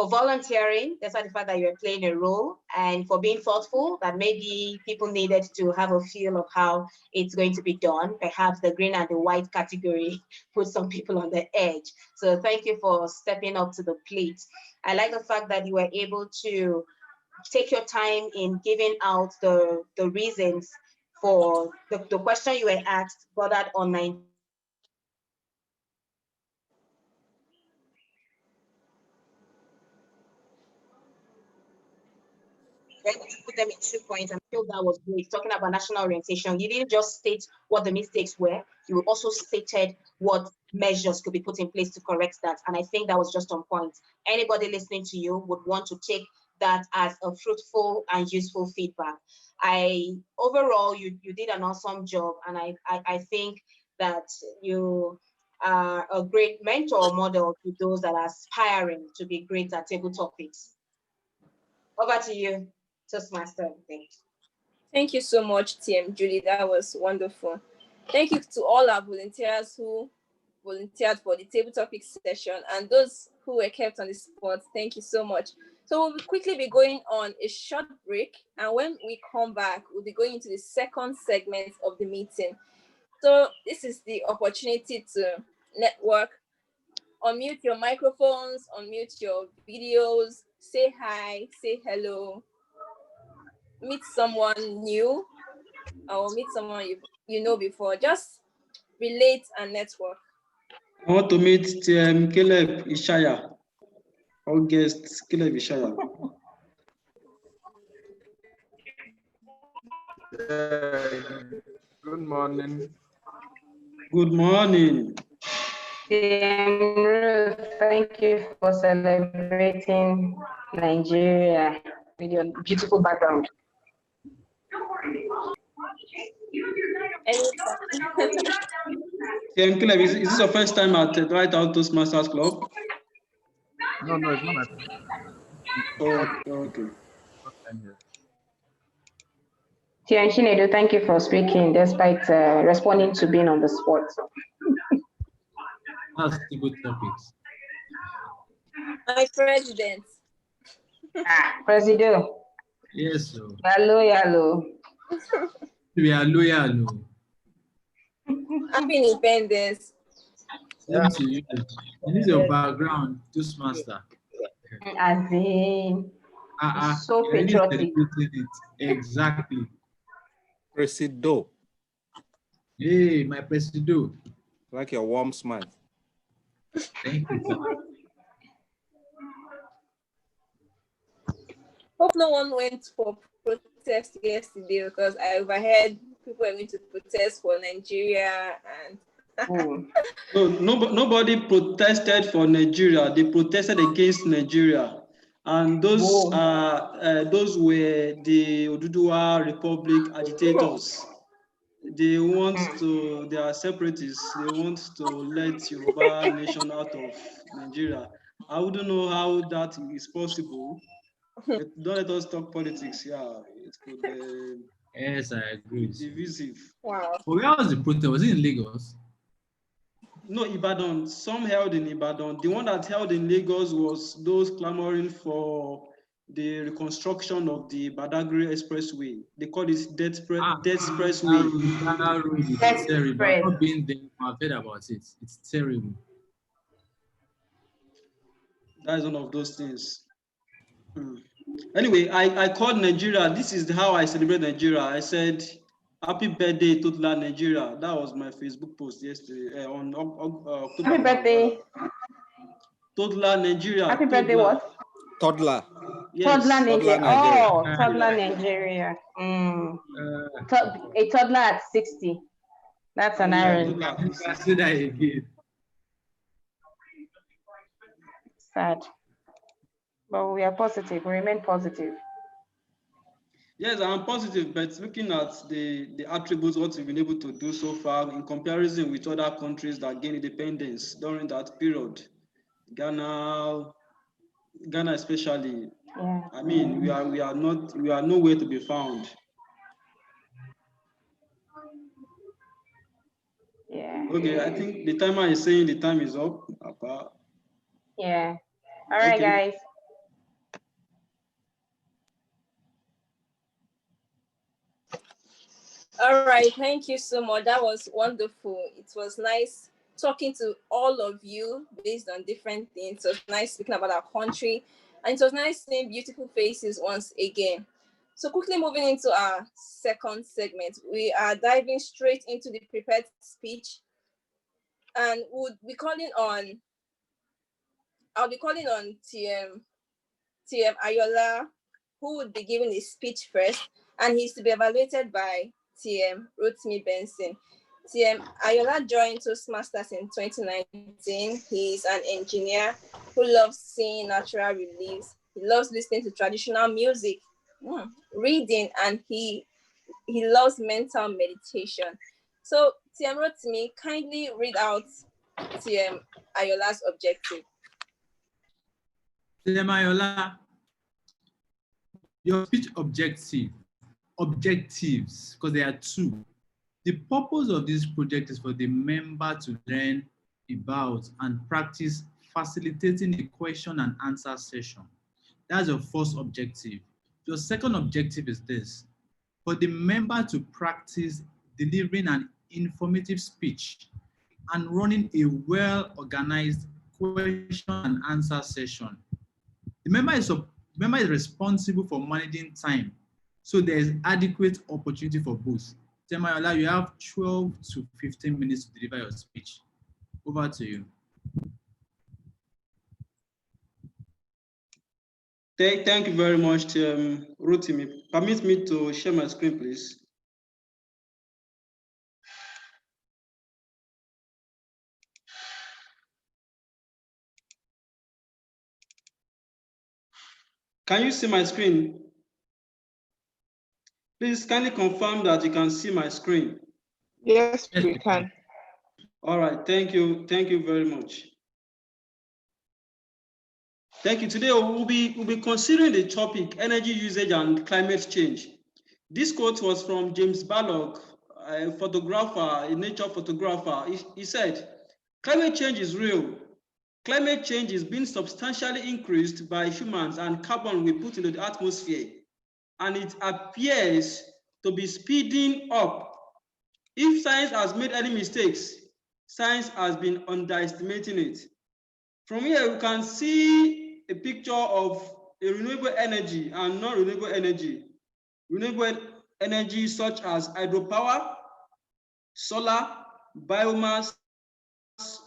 volunteering, despite the fact that you're playing a role, and for being thoughtful that maybe people needed to have a feel of how it's going to be done. Perhaps the green and the white category put some people on the edge. So thank you for stepping up to the plate. I like the fact that you were able to take your time in giving out the reasons for the question you were asked, bothered on put them in 2 points. I feel that was great. Talking about national orientation, you didn't just state what the mistakes were, you also stated what measures could be put in place to correct that. And I think that was just on point. Anybody listening to you would want to take that as a fruitful and useful feedback. Overall, you did an awesome job. And I think that you are a great mentor model to those that are aspiring to be great at table topics. Over to you, Toastmaster. Thank you so much, TM Julie. That was wonderful. Thank you to all our volunteers who volunteered for the table topic session and those who were kept on the spot. Thank you so much. So we'll quickly be going on a short break. And when we come back, we'll be going into the second segment of the meeting. So this is the opportunity to network, unmute your microphones, unmute your videos, say hi, say hello, meet someone new, or meet someone you know before. Just relate and network. I want to meet Caleb Ishaya, our guest, Caleb Ishaya. Good morning. Good morning. Thank you for celebrating Nigeria with your beautiful background. Caleb, is this your first time at the Lighthouse Toastmasters Club? No, it's not my first. Okay. Chinedu, thank you for speaking despite responding to being on the spot. That's the good topics. My president. President. Yes, sir. Hello. We are loyal. Happy Independence. Same to you. And this is your background, Toastmaster. As in, so patriotic. Exactly. Presido. Hey, my presido. Like your warm smile. Thank you, sir. Hope no one went for protest yesterday because I overheard people were going to protest for Nigeria and. No, nobody protested for Nigeria. They protested against Nigeria, and those were the Oduduwa Republic agitators. They are separatists. They want to let Yoruba nation out of Nigeria. I wouldn't know how that is possible. But don't let us talk politics. Yeah, it could be Yes, I agree. divisive. Wow. But where was the protest? Was it in Lagos? No, Ibadan. Some held in Ibadan. The one that held in Lagos was those clamoring for the reconstruction of the Badagry Expressway. They call it Death Expressway. That road is terrible. I've not been there. I've heard about it. It's terrible. That is one of those things. Anyway, I called Nigeria. This is how I celebrate Nigeria. I said, "Happy birthday, Toddler Nigeria." That was my Facebook post yesterday on October. Happy birthday, Toddler Nigeria. Happy birthday, what? Toddler. Yes. Toddler Nigeria. Nigeria. Oh, toddler Nigeria. A toddler at 60. That's an irony. I say that again. Sad. But we are positive. We remain positive. Yes, I'm positive, but looking at the attributes, what we've been able to do so far in comparison with other countries that gained independence during that period, Ghana especially. Yeah. I mean, we are nowhere to be found. Yeah. Okay, I think the timer is saying the time is up. Yeah. All right, Okay. guys. All right, thank you so much. That was wonderful. It was nice talking to all of you based on different things. It was nice speaking about our country, and it was nice seeing beautiful faces once again. So quickly moving into our second segment, we are diving straight into the prepared speech, and I'll be calling on TM Ayola, who would be giving his speech first, and he's to be evaluated by TM Rotimi Benson. TM Ayola joined Toastmasters in 2019. He's an engineer who loves seeing natural reliefs. He loves listening to traditional music, reading, and he loves mental meditation. So TM Rotimi, kindly read out TM Ayola's objective. TM Ayola, your speech objectives, because there are two. The purpose of this project is for the member to learn about and practice facilitating a question and answer session. That's your first objective. Your second objective is this: for the member to practice delivering an informative speech and running a well-organized question and answer session. The member is responsible for managing time, so there is adequate opportunity for both. TM Ayola, you have 12 to 15 minutes to deliver your speech. Over to you. Thank you very much, Rotimi. Permit me to share my screen, please. Can you see my screen? Please kindly confirm that you can see my screen. Yes, we can. All right, thank you. Thank you very much. Thank you. Today we'll be considering the topic energy usage and climate change. This quote was from James Ballock, a photographer, a nature photographer. He said, "Climate change is real. Climate change is being substantially increased by humans and carbon we put into the atmosphere, and it appears to be speeding up. If science has made any mistakes, science has been underestimating it." From here, we can see a picture of a renewable energy and non-renewable energy. Renewable energy such as hydropower, solar, biomass,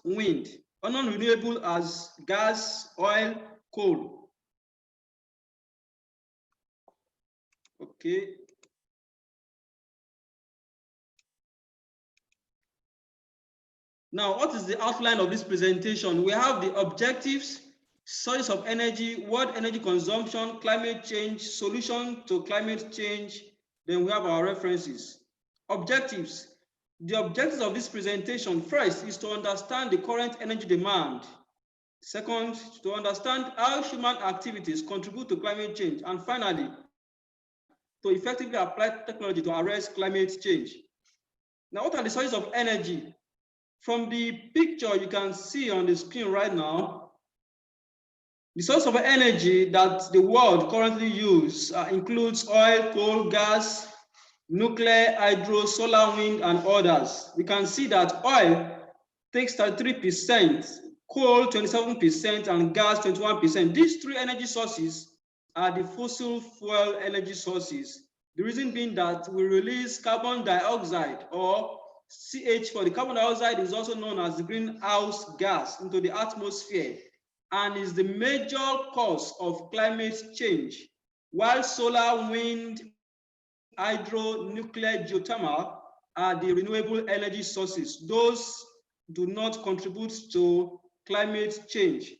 wind, or non-renewable as gas, oil, coal. Okay. Now, what is the outline of this presentation? We have the objectives, sources of energy, world energy consumption, climate change, solution to climate change. Then we have our references. Objectives. The objectives of this presentation, first, is to understand the current energy demand. Second, to understand how human activities contribute to climate change. And finally, to effectively apply technology to arrest climate change. Now, what are the sources of energy? From the picture you can see on the screen right now, the source of energy that the world currently uses includes oil, coal, gas, nuclear, hydro, solar, wind, and others. We can see that oil takes 33%, coal 27%, and gas 21%. These three energy sources are the fossil fuel energy sources. The reason being that we release carbon dioxide, or CH4. The carbon dioxide is also known as the greenhouse gas, into the atmosphere and is the major cause of climate change, while solar, wind, hydro, nuclear, geothermal are the renewable energy sources. Those do not contribute to climate change.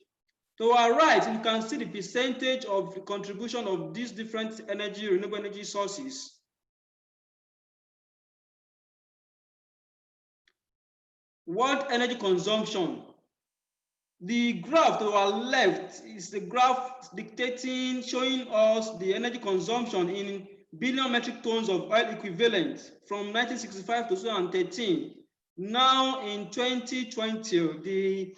To our right, you can see the percentage of the contribution of these different renewable energy sources. World energy consumption. The graph to our left is the graph showing us the energy consumption in billion metric tons of oil equivalent from 1965 to 2013. Now in 2020, the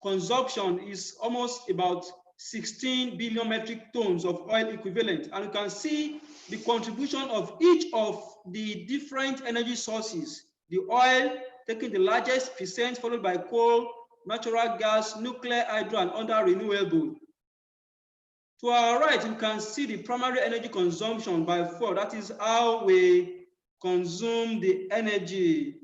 consumption is almost about 16 billion metric tons of oil equivalent. And you can see the contribution of each of the different energy sources. The oil taking the largest percent, followed by coal, natural gas, nuclear, hydro, and other renewable. To our right, you can see the primary energy consumption by fuel. That is how we consume the energy.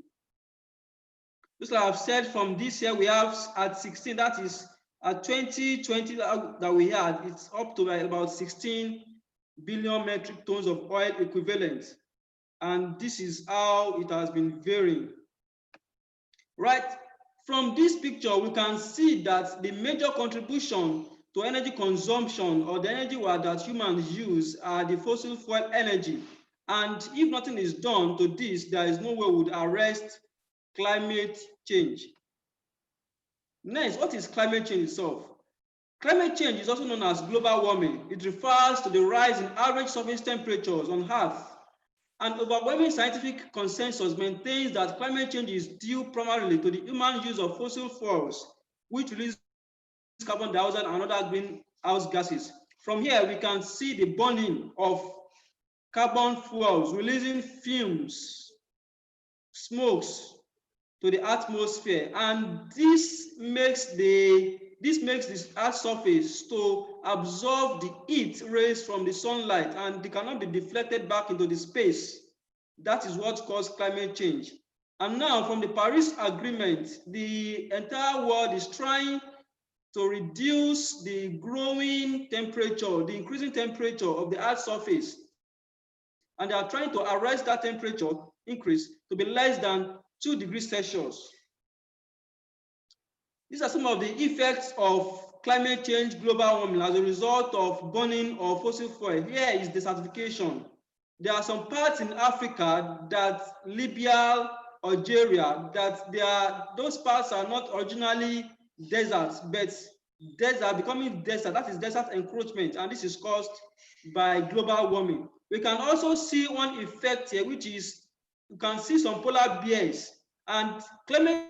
Just like I've said, from this year, we have at 16, that is at 2020 that we had, it's up to about 16 billion metric tons of oil equivalent. And this is how it has been varying. Right, from this picture, we can see that the major contribution to energy consumption, or the energy that humans use, are the fossil fuel energy. And if nothing is done to this, there is no way we would arrest climate change. Next, what is climate change itself? Climate change is also known as global warming. It refers to the rise in average surface temperatures on Earth. And overwhelming scientific consensus maintains that climate change is due primarily to the human use of fossil fuels, which release carbon dioxide and other greenhouse gases. From here, we can see the burning of carbon fuels, releasing fumes, smokes to the atmosphere, and this makes this Earth surface to absorb the heat rays from the sunlight, and they cannot be deflected back into the space. That is what causes climate change. And now, from the Paris Agreement, the entire world is trying to reduce the growing temperature, the increasing temperature of the Earth's surface, and they are trying to arrest that temperature increase to be less than 2 degrees Celsius. These are some of the effects of climate change, global warming, as a result of burning of fossil fuel. Here is desertification. There are some parts in Africa, that Libya, Algeria, that those parts are not originally deserts, but deserts are becoming desert. That is desert encroachment, and this is caused by global warming. We can also see one effect here, which is you can see some polar bears, and climate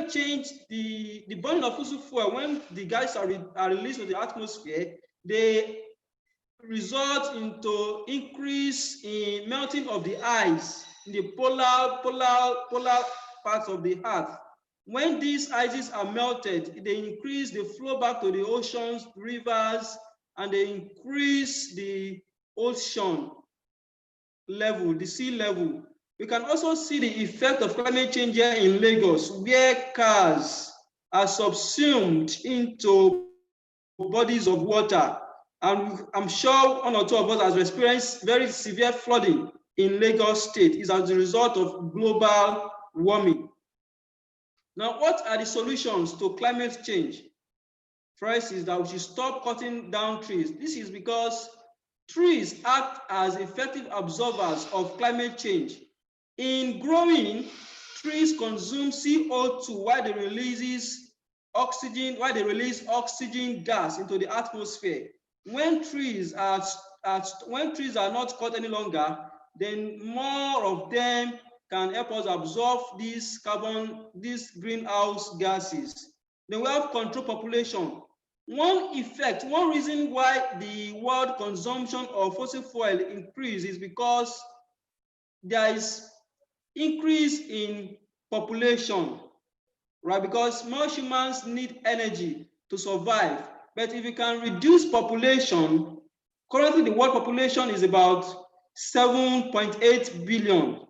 change, the burning of fossil fuel, when the gas are released to the atmosphere, they result into increase in melting of the ice in the polar parts of the Earth. When these ices are melted, they increase the flow back to the oceans, rivers, and they increase the ocean level, the sea level. We can also see the effect of climate change here in Lagos, where cars are subsumed into bodies of water, And I'm sure one or two of us has experienced very severe flooding in Lagos State is as a result of global warming. Now, what are the solutions to climate change? First is that we should stop cutting down trees. This is because trees act as effective absorbers of climate change. In growing, trees consume CO2 while they release oxygen gas into the atmosphere. When trees are not cut any longer, then more of them can help us absorb these greenhouse gases. Then we have control population. One reason why the world consumption of fossil fuel increase is because there is increase in population, right? Because more humans need energy to survive. But if you can reduce population, currently the world population is about 7.8 billion.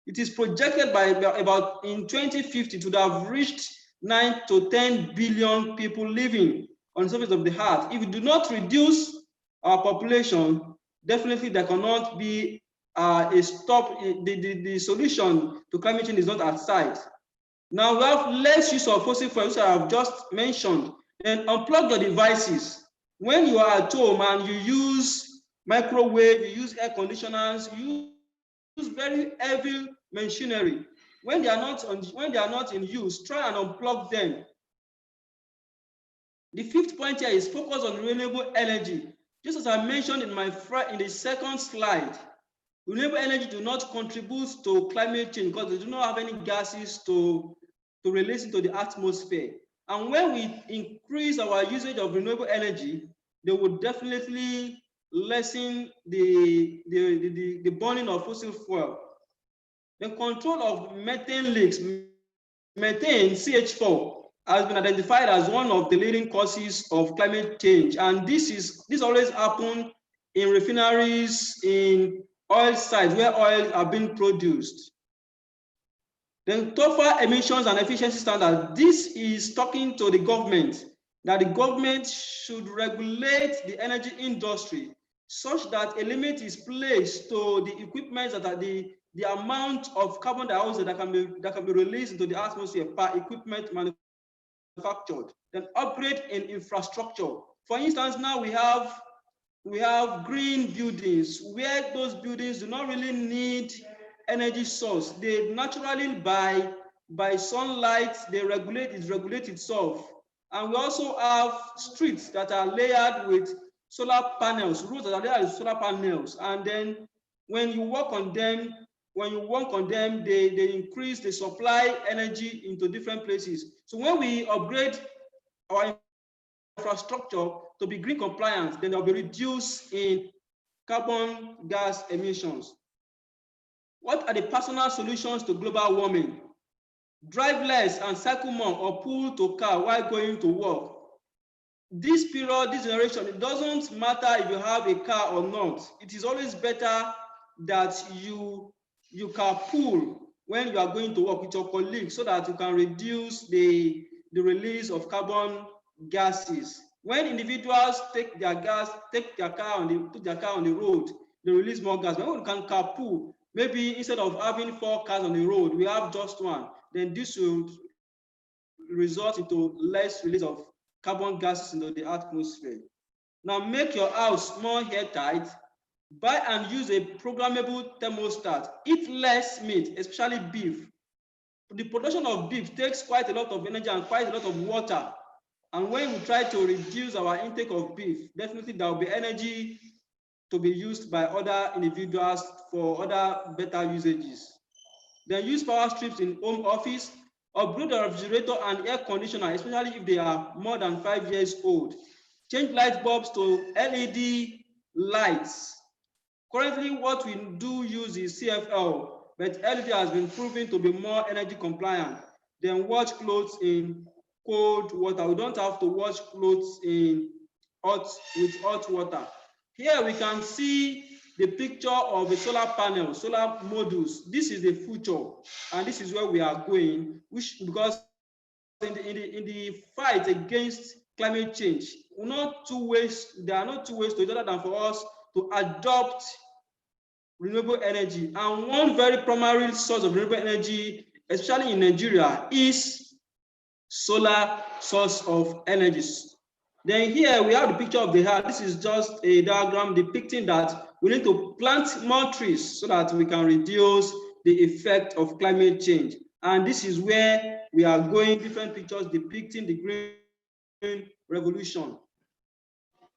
It is projected by about in 2050 to have reached 9 to 10 billion people living on the surface of the earth. If we do not reduce our population, definitely there cannot be a stop. The solution to climate change is not at sight. Now we have less use of fossil fuels, I have just mentioned. Then unplug your devices. When you are at home and you use microwave, you use air conditioners, you use very heavy machinery. When they are not in use, try and unplug them. The fifth point here is focus on renewable energy. Just as I mentioned in the second slide, renewable energy do not contribute to climate change because they do not have any gases to release into the atmosphere. And when we increase our usage of renewable energy, they will definitely lessen the burning of fossil fuel. The control of methane leaks. Methane, CH4, has been identified as one of the leading causes of climate change. And this always happens in refineries, in oil sites where oil are being produced. Then tougher emissions and efficiency standards. This is talking to the government, that the government should regulate the energy industry such that a limit is placed to the equipment that are the amount of carbon dioxide that can be released into the atmosphere per equipment manufactured. Then upgrade in infrastructure. For instance, now we have green buildings where those buildings do not really need energy source. They naturally by sunlight, it regulates itself. And we also have streets that are layered with solar panels, roads that are layered with solar panels. And then when you walk on them, they increase the supply energy into different places. So when we upgrade our infrastructure to be green compliant, then there will be reduced in carbon gas emissions. What are the personal solutions to global warming? Drive less and cycle more, or pull to car while going to work. This period, this generation, it doesn't matter if you have a car or not. It is always better that you carpool when you are going to work with your colleagues so that you can reduce the release of carbon gases. When individuals put their car on the road, they release more gas. When we can carpool, maybe instead of having 4 cars on the road, we have just one. Then this will result into less release of carbon gases into the atmosphere. Now make your house more airtight. Buy and use a programmable thermostat. Eat less meat, especially beef. The production of beef takes quite a lot of energy and quite a lot of water. And when we try to reduce our intake of beef, definitely there will be energy to be used by other individuals for other better usages. Then use power strips in home office. Upgrade the refrigerator and air conditioner, especially if they are more than 5 years old. Change light bulbs to LED lights. Currently, what we do use is CFL, but LED has been proven to be more energy compliant. Then wash clothes in cold water. We don't have to wash clothes with hot water. Here we can see the picture of the solar panel, solar modules. This is the future, and this is where we are going. Because in the fight against climate change, there are not two ways to it other than for us to adopt renewable energy. And one very primary source of renewable energy, especially in Nigeria, is solar source of energies. Then here we have the picture of the earth. This is just a diagram depicting that we need to plant more trees so that we can reduce the effect of climate change. And this is where we are going, different pictures depicting the green revolution.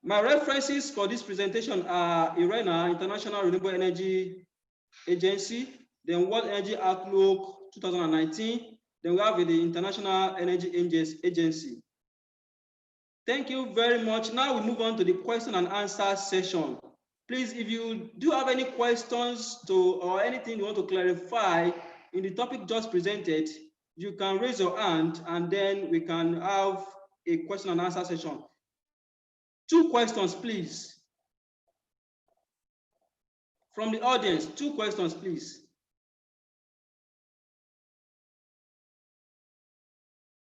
My references for this presentation are IRENA, International Renewable Energy Agency, then World Energy Outlook 2019, then we have the International Energy Agency. Thank you very much. Now we move on to the question and answer session. Please, if you do have any questions or anything you want to clarify in the topic just presented, you can raise your hand and then we can have a question and answer session. 2 questions, please. From the audience, 2 questions, please.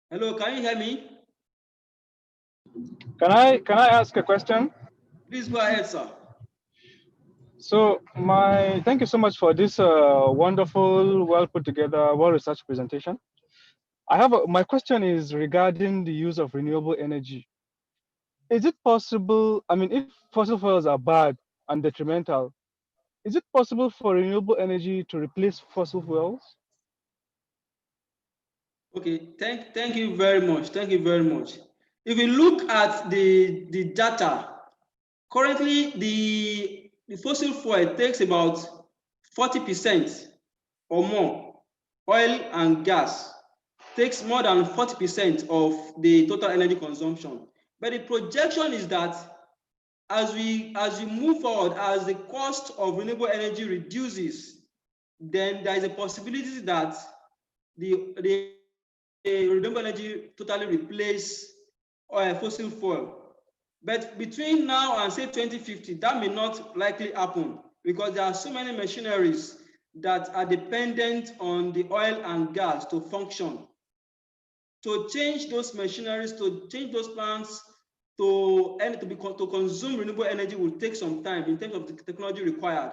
Hello, can you hear me? Can I ask a question? Please go ahead, sir. So thank you so much for this wonderful, well put together, well researched presentation. My question is regarding the use of renewable energy. Is it possible, I mean, if fossil fuels are bad and detrimental, is it possible for renewable energy to replace fossil fuels? Okay, thank you very much. Thank you very much. If you look at the data, currently the fossil fuel takes about 40% or more. Oil and gas takes more than 40% of the total energy consumption. But the projection is that as we move forward, as the cost of renewable energy reduces, then there is a possibility that the renewable energy totally replace fossil fuel. But between now and say 2050, that may not likely happen because there are so many machineries that are dependent on the oil and gas to function. To change those machineries, to change those plants to consume renewable energy will take some time in terms of the technology required.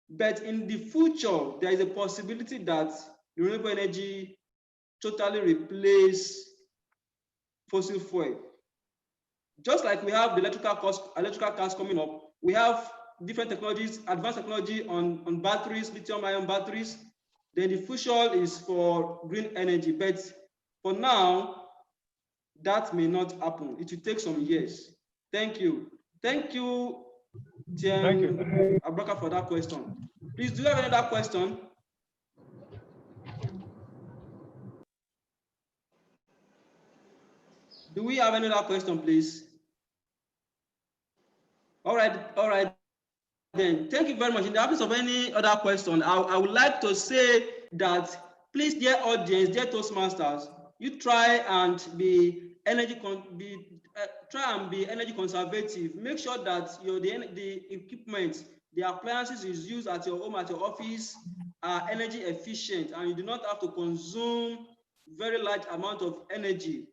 But in the future, there is a possibility that renewable energy totally replace fossil fuel. Just like we have the electrical cars coming up, we have different technologies, advanced technology on batteries, lithium-ion batteries. Then the future is for green energy. But for now, that may not happen. It will take some years. Thank you. Thank you, Abraka, for that question. Please, do you have another question? Do we have another question, please? All right. Then, thank you very much. In the absence of any other question, I would like to say that, please, dear audience, dear Toastmasters, you try and be energy conservative. Make sure that the equipment, the appliances is used at your home, at your office, are energy efficient, and you do not have to consume very large amount of energy.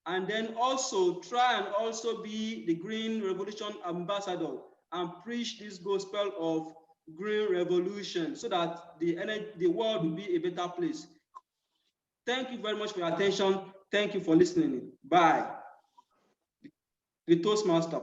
And then also try and also be the Green Revolution ambassador and preach this gospel of green revolution so that the world will be a better place. Thank you very much for your attention. Thank you for listening. Bye. The Toastmaster.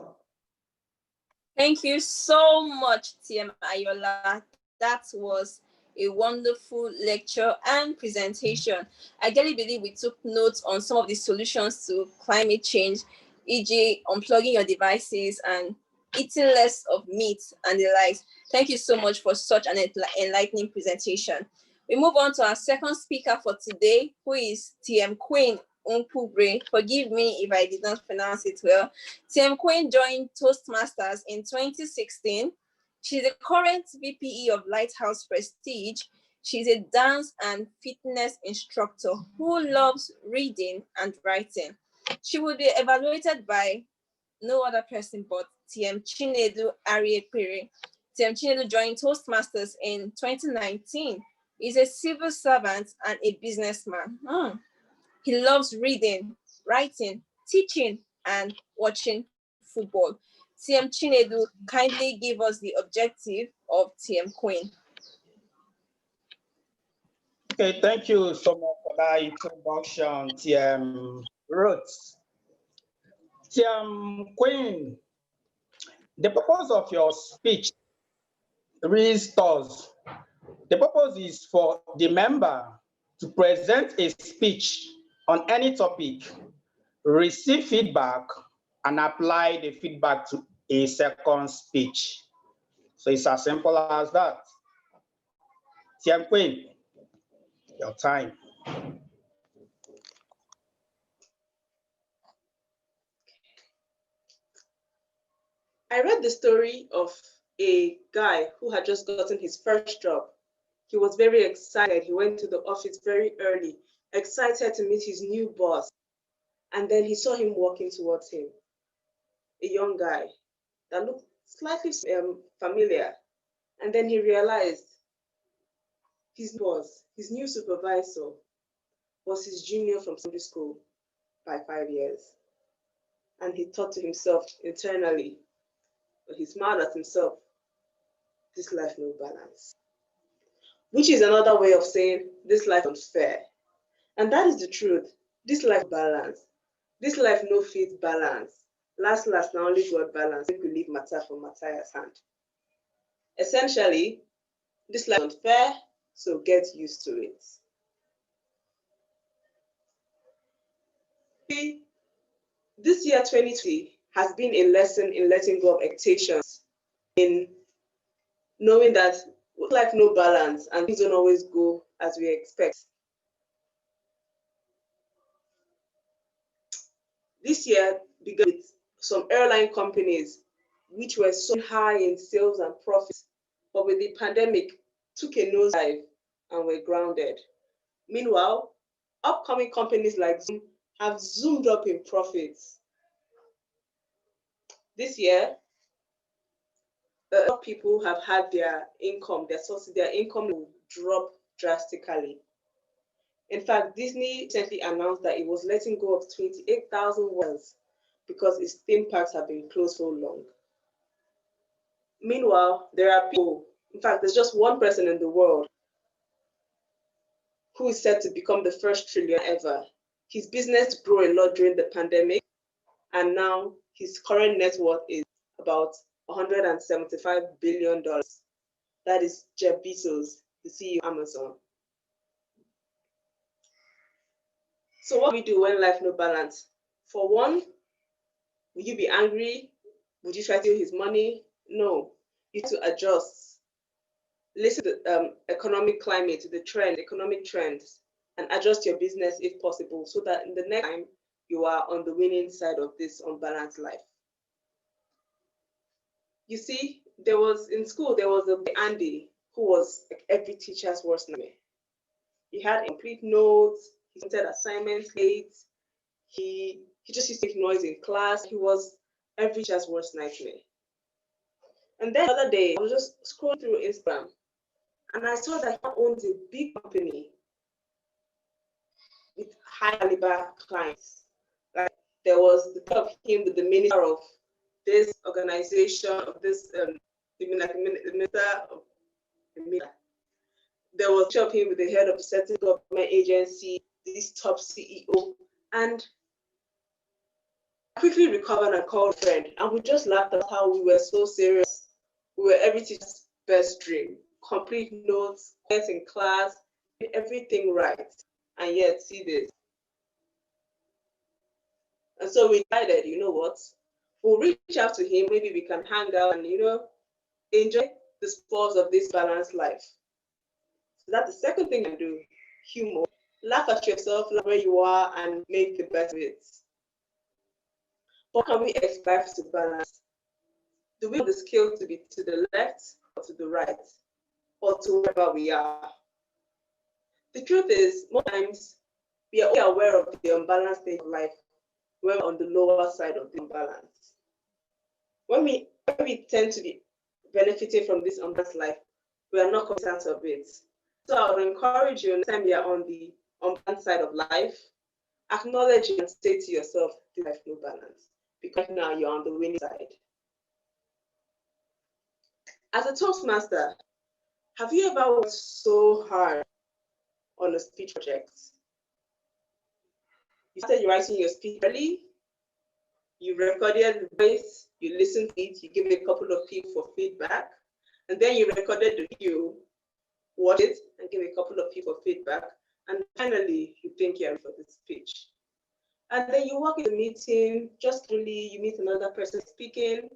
Thank you so much, TM Ayola. That was a wonderful lecture and presentation. I really believe we took notes on some of the solutions to climate change, e.g. unplugging your devices and eating less of meat and the likes. Thank you so much for such an enlightening presentation. We move on to our second speaker for today, who is TM Queen Unpubre. Forgive me if I did not pronounce it well. TM Queen joined Toastmasters in 2016. She's the current VPE of Lighthouse Prestige. She's a dance and fitness instructor who loves reading and writing. She will be evaluated by no other person but TM Chinedu Ariepere. TM Chinedu joined Toastmasters in 2019. He's a civil servant and a businessman. He loves reading, writing, teaching, and watching football. TM Chinedu, kindly give us the objective of TM Queen. Okay, thank you so much for that introduction, TM Roots. TM Queen, the purpose of your speech reads thus. The purpose is for the member to present a speech on any topic, receive feedback, and apply the feedback to a second speech. So it's as simple as that. TM Queen, your time. I read the story of a guy who had just gotten his first job. He was very excited. He went to the office very early, excited to meet his new boss. And then he saw him walking towards him, a young guy that looked slightly familiar. And then he realized his boss, his new supervisor, was his junior from Sunday school by 5 years. And he thought to himself internally, or he smiled at himself, this life no balance. Which is another way of saying this life unfair. And that is the truth. This life balance. This life no fit balance. Last, now only God balance. We leave matter for Matthias' hand. Essentially, this life is unfair, so get used to it. This year, 2020, has been a lesson in letting go of expectations, in knowing that life no balance and things don't always go as we expect. This year began with some airline companies which were so high in sales and profits, but with the pandemic took a nosedive and were grounded. Meanwhile, upcoming companies like Zoom have zoomed up in profits. This year, a lot of people have had their income, their income will drop drastically. In fact, Disney recently announced that it was letting go of 28,000 workers because its theme parks have been closed so long. Meanwhile, there are people, in fact, there's just one person in the world who is said to become the first trillionaire ever. His business grew a lot during the pandemic, and now his current net worth is about $175 billion. That is Jeff Bezos, the CEO of Amazon. So what do we do when life no balance? For one, will you be angry? Would you try to steal his money? No, you have to adjust. Listen to the economic climate, to the trend, economic trends, and adjust your business if possible, so that in the next time you are on the winning side of this unbalanced life. You see, in school, there was a Andy who was like every teacher's worst nightmare. He had complete notes, he sent assignments late, he just used to make noise in class. He was every teacher's worst nightmare. And then the other day, I was just scrolling through Instagram, and I saw that he owns a big company with high caliber clients. Like there was the picture of him with the minister of this organization, of this, the minister of the media. There was a picture of him with the head of a certain government agency, this top CEO, and I quickly recovered and called a friend, and we just laughed at how we were so serious. We were every teacher's best dream, complete notes, quiet in class, everything right, and yet see this. And so we decided, you know what, we'll reach out to him, maybe we can hang out and, enjoy the spoils of this balanced life. So that's the second thing I do, humor. Laugh at yourself, laugh where you are, and make the best of it. What can we expect to balance? Do we have the skill to be to the left or to the right, or to wherever we are? The truth is, most times we are only aware of the unbalanced state of life when we're on the lower side of the imbalance. When we tend to be benefiting from this unbalanced life, we are not conscious of it. So I would encourage you, anytime you are on the unbalanced side of life, acknowledge it and say to yourself, this life no balance. because now you're on the winning side. As a Toastmaster, have you ever worked so hard on a speech project? You started writing your speech early, you recorded the voice, you listened to it, you gave a couple of people for feedback, and then you recorded the video, watched it, and gave a couple of people feedback, and finally you think you're ready for the speech. And then you walk in the meeting, just really, you meet another person speaking,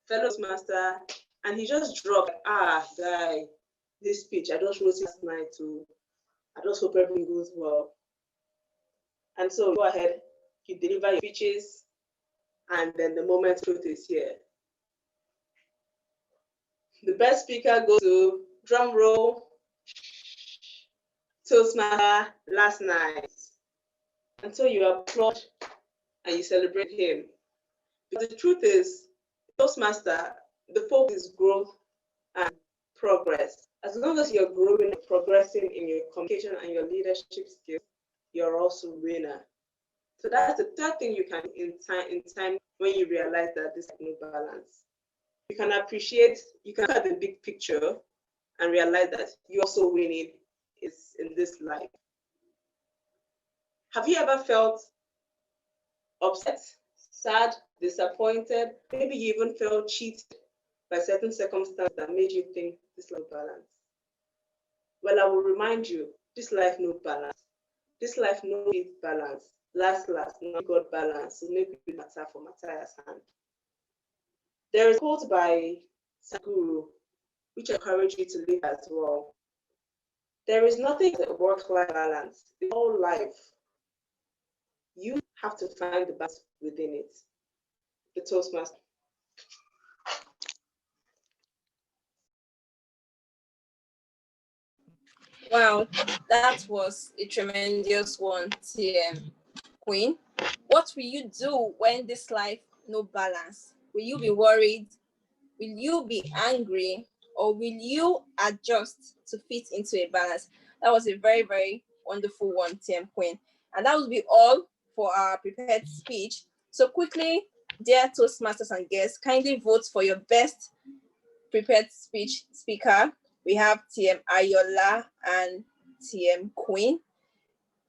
fellow master, and he just dropped, guy, this speech, I just wrote it last night too. I just hope everything goes well. And so go ahead, you deliver your speeches, and then the moment of truth is here. The best speaker goes to, drum roll, Toastmaster last night. And so you applaud and you celebrate him. But the truth is, Toastmaster, the focus is growth and progress. As long as you're growing and progressing in your communication and your leadership skills, you're also a winner. So that's the third thing you can in time when you realize that this is no balance. You can appreciate, you can look at the big picture and realize that you also winning is in this life. Have you ever felt upset, sad, disappointed? Maybe you even felt cheated by certain circumstances that made you think this life balance. Well, I will remind you, this life no balance. This life no balance. Last, no God balance. So maybe it matter for Matthias' hand. There is a quote by Sadhguru, which I encourage you to live as well. There is nothing that work-life balance. In all life, you have to find the balance within it. The Toastmaster. Wow, that was a tremendous one, TM Queen. What will you do when this life no balance? Will you be worried? Will you be angry? Or will you adjust to fit into a balance? That was a very, very wonderful one, TM Queen. And that will be all for our prepared speech. So quickly, dear Toastmasters and guests, kindly vote for your best prepared speech speaker. We have TM Ayola and TM Queen.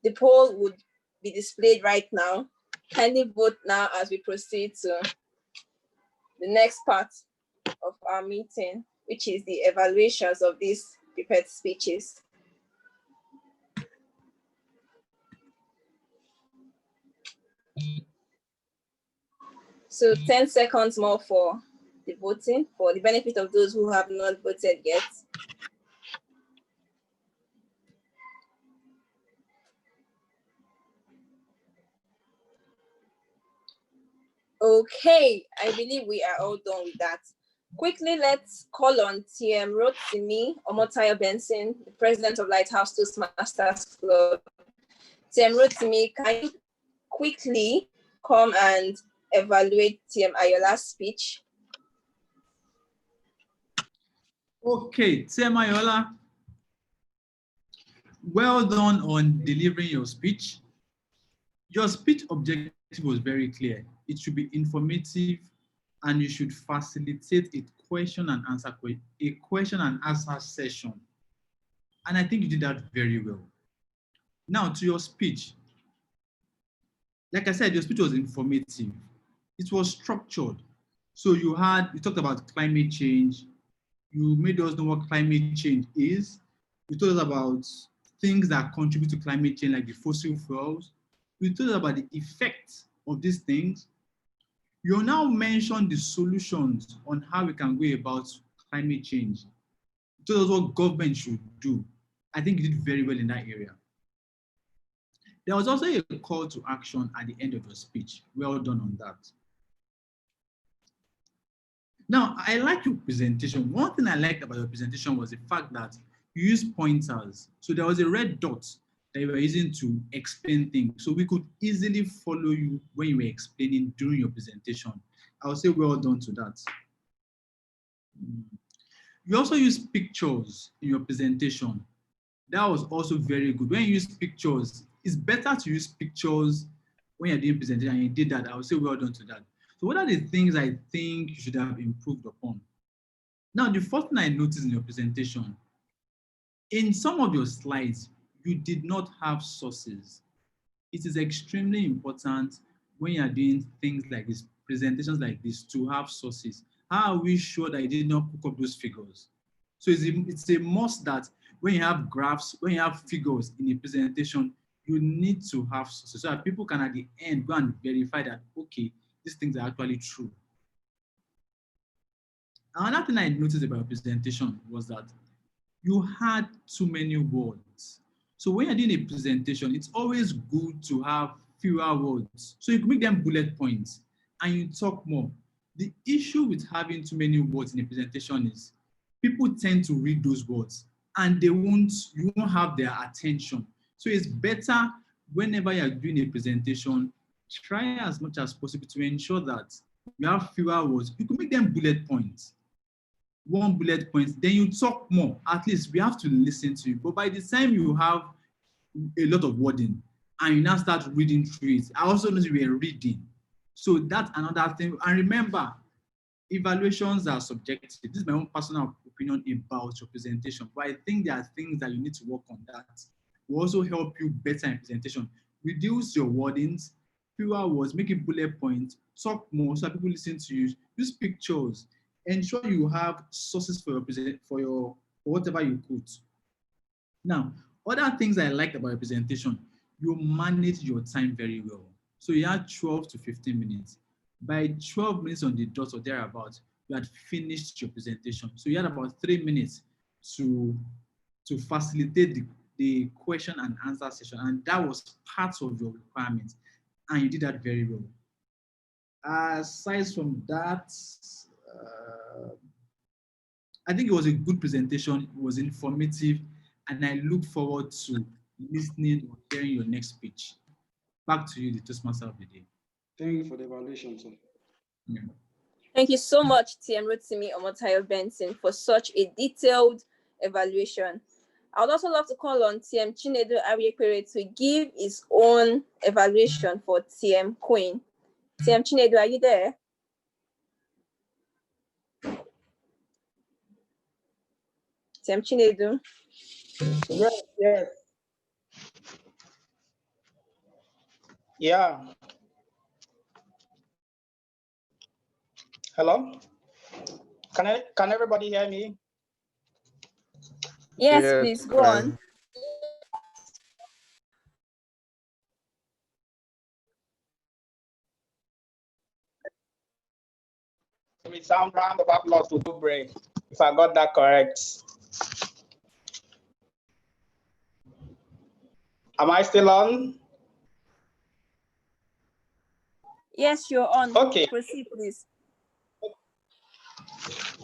The poll would be displayed right now. Kindly vote now as we proceed to the next part of our meeting, which is the evaluations of these prepared speeches. So 10 seconds more for the voting, for the benefit of those who have not voted yet. Okay, I believe we are all done with that. Quickly, let's call on TM Rotimi Omotayo Benson, the president of Lighthouse Toastmasters Club. TM Rotimi, can you quickly come and evaluate TM Ayola's speech? Okay, TM Ayola, well done on delivering your speech. Your speech objective was very clear. It should be informative and you should facilitate a question and answer session. And I think you did that very well. Now to your speech. Like I said, your speech was informative. It was structured. So you talked about climate change. You made us know what climate change is. You told us about things that contribute to climate change, like the fossil fuels. You told us about the effects of these things. You now mentioned the solutions on how we can go about climate change. You told us what government should do. I think you did very well in that area. There was also a call to action at the end of your speech. Well done on that. Now, I like your presentation. One thing I liked about your presentation was the fact that you used pointers. So there was a red dot that you were using to explain things. So we could easily follow you when you were explaining during your presentation. I would say well done to that. You also used pictures in your presentation. That was also very good. When you use pictures, it's better to use pictures when you're doing presentation, and you did that. I would say well done to that. So what are the things I think you should have improved upon? Now, the first thing I noticed in your presentation, in some of your slides, you did not have sources. It is extremely important when you are doing things like this, presentations like this, to have sources. How are we sure that you did not cook up those figures? So it's a must that when you have graphs, when you have figures in a presentation, you need to have sources so that people can at the end go and verify that, okay, these things are actually true. Another thing I noticed about your presentation was that you had too many words. So when you're doing a presentation, it's always good to have fewer words. So you can make them bullet points and you talk more. The issue with having too many words in a presentation is people tend to read those words and you won't have their attention. So it's better whenever you're doing a presentation, try as much as possible to ensure that you have fewer words. You can make them bullet points. One bullet point, then you talk more. At least we have to listen to you. But by the time you have a lot of wording and you now start reading through it, I also know you were reading. So that's another thing. And remember, evaluations are subjective. This is my own personal opinion about your presentation. But I think there are things that you need to work on that will also help you better in presentation. Reduce your wordings, fewer words, make it bullet points, talk more so that people listen to you, use pictures. Ensure you have sources for your whatever you put. Now, other things I liked about your presentation, you manage your time very well. So you had 12 to 15 minutes. By 12 minutes on the dot or thereabouts, you had finished your presentation. So you had about 3 minutes to facilitate the question and answer session. And that was part of your requirements. And you did that very well. Aside from that, I think it was a good presentation. It was informative, and I look forward to listening or hearing your next speech. Back to you, the Toastmaster of the day. Thank you for the evaluation, sir. Yeah. Thank you so much, TM Rotimi Omotayo Benson, for such a detailed evaluation. I would also love to call on TM Chinedu Ariekere to give his own evaluation for TM Queen. TM Chinedu, are you there? TM Chinedu. Yes, yes. Yeah. Hello? Can everybody hear me? Yes, please go on. With some round of applause to Bray, if I got that correct. Am I still on? Yes, you're on. Okay. Proceed, please.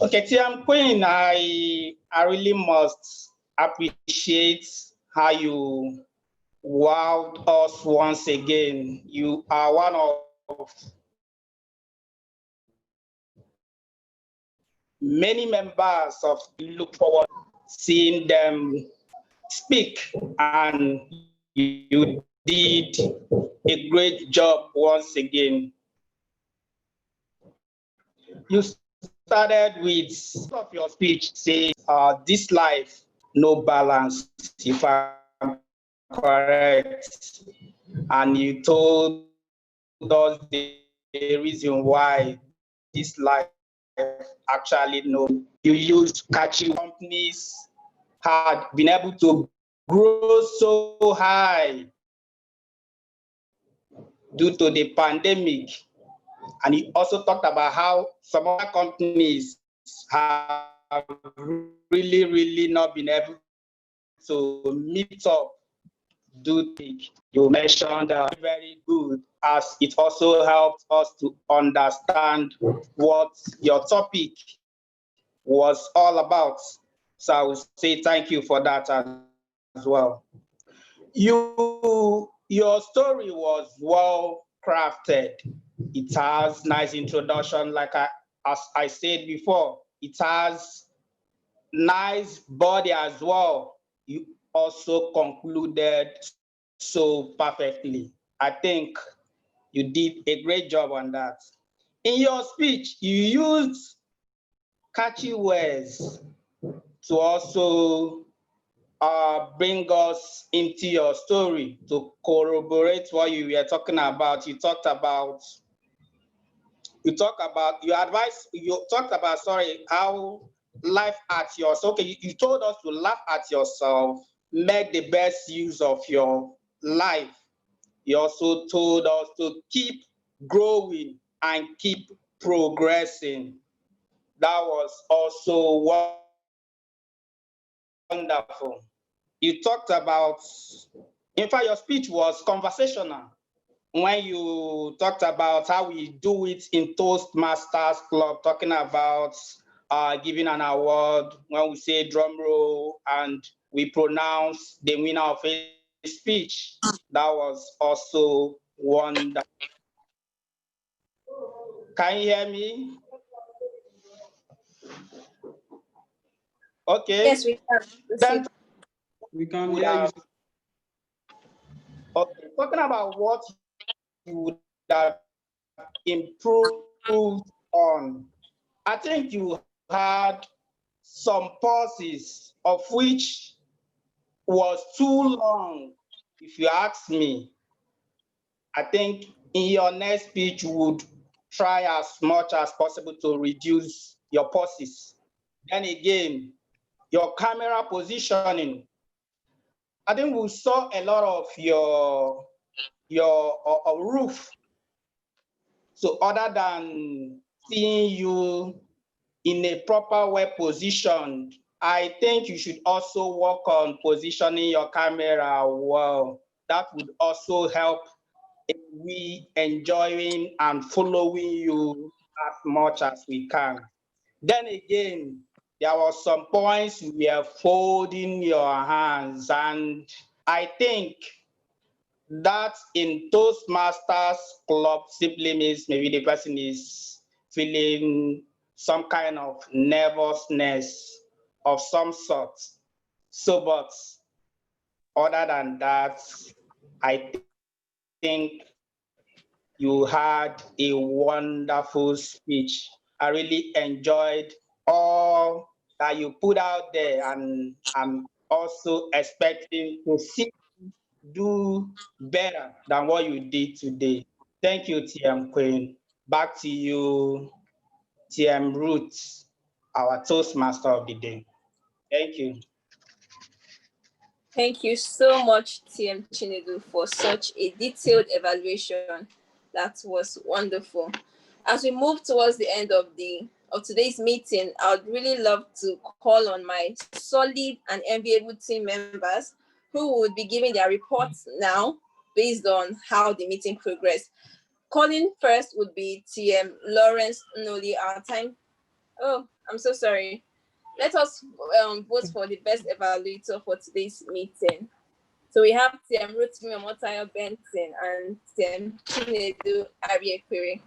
Okay, TM Queen, I really must appreciate how you wowed us once again. You are one of many members of look forward seeing them speak, and you did a great job once again. You started with of your speech saying, this life, no balance, if I'm correct. And you told us the reason why this life actually no. You used catchy companies had been able to grow so high due to the pandemic. And he also talked about how some other companies have really not been able to meet up. You mentioned very good, as it also helped us to understand what your topic was all about. So I will say thank you for that as well. Your story was well crafted. It has nice introduction, as I said before. It has nice body as well. You also concluded so perfectly. I think you did a great job on that. In your speech, you used catchy words to also bring us into your story to corroborate what you were talking about. You talked about how life at yourself. Okay, you told us to laugh at yourself, make the best use of your life. You also told us to keep growing and keep progressing. That was also wonderful. You talked about, in fact, your speech was conversational when you talked about how we do it in Toastmasters Club, talking about giving an award when we say drum roll and we pronounce the winner of a speech. That was also wonderful. Can you hear me? Okay. Yes, we can. Then we can hear you. Okay, talking about what you would have improved on, I think you had some pauses of which was too long. If you ask me, I think in your next speech you would try as much as possible to reduce your pauses. Then again, your camera positioning. I think we saw a lot of your roof. So other than seeing you in a proper way positioned, I think you should also work on positioning your camera well. That would also help we enjoying and following you as much as we can. Then again, there were some points you were folding your hands, and I think that in Toastmasters Club simply means maybe the person is feeling some kind of nervousness of some sort. So, but other than that, I think you had a wonderful speech. I really enjoyed all that you put out there, and I'm also expecting to see you do better than what you did today. Thank you, TM Queen. Back to you, TM Roots, our Toastmaster of the day. Thank you. Thank you so much, TM Chinedu, for such a detailed evaluation. That was wonderful. As we move towards the end of today's meeting, I would really love to call on my solid and enviable team members who would be giving their reports now based on how the meeting progressed. Calling first would be TM Lawrence Noli, our time. Oh, I'm so sorry. Let us vote for the best evaluator for today's meeting. So we have TM Rotimi Omotayo Benson and TM Chinedu Ariekwere.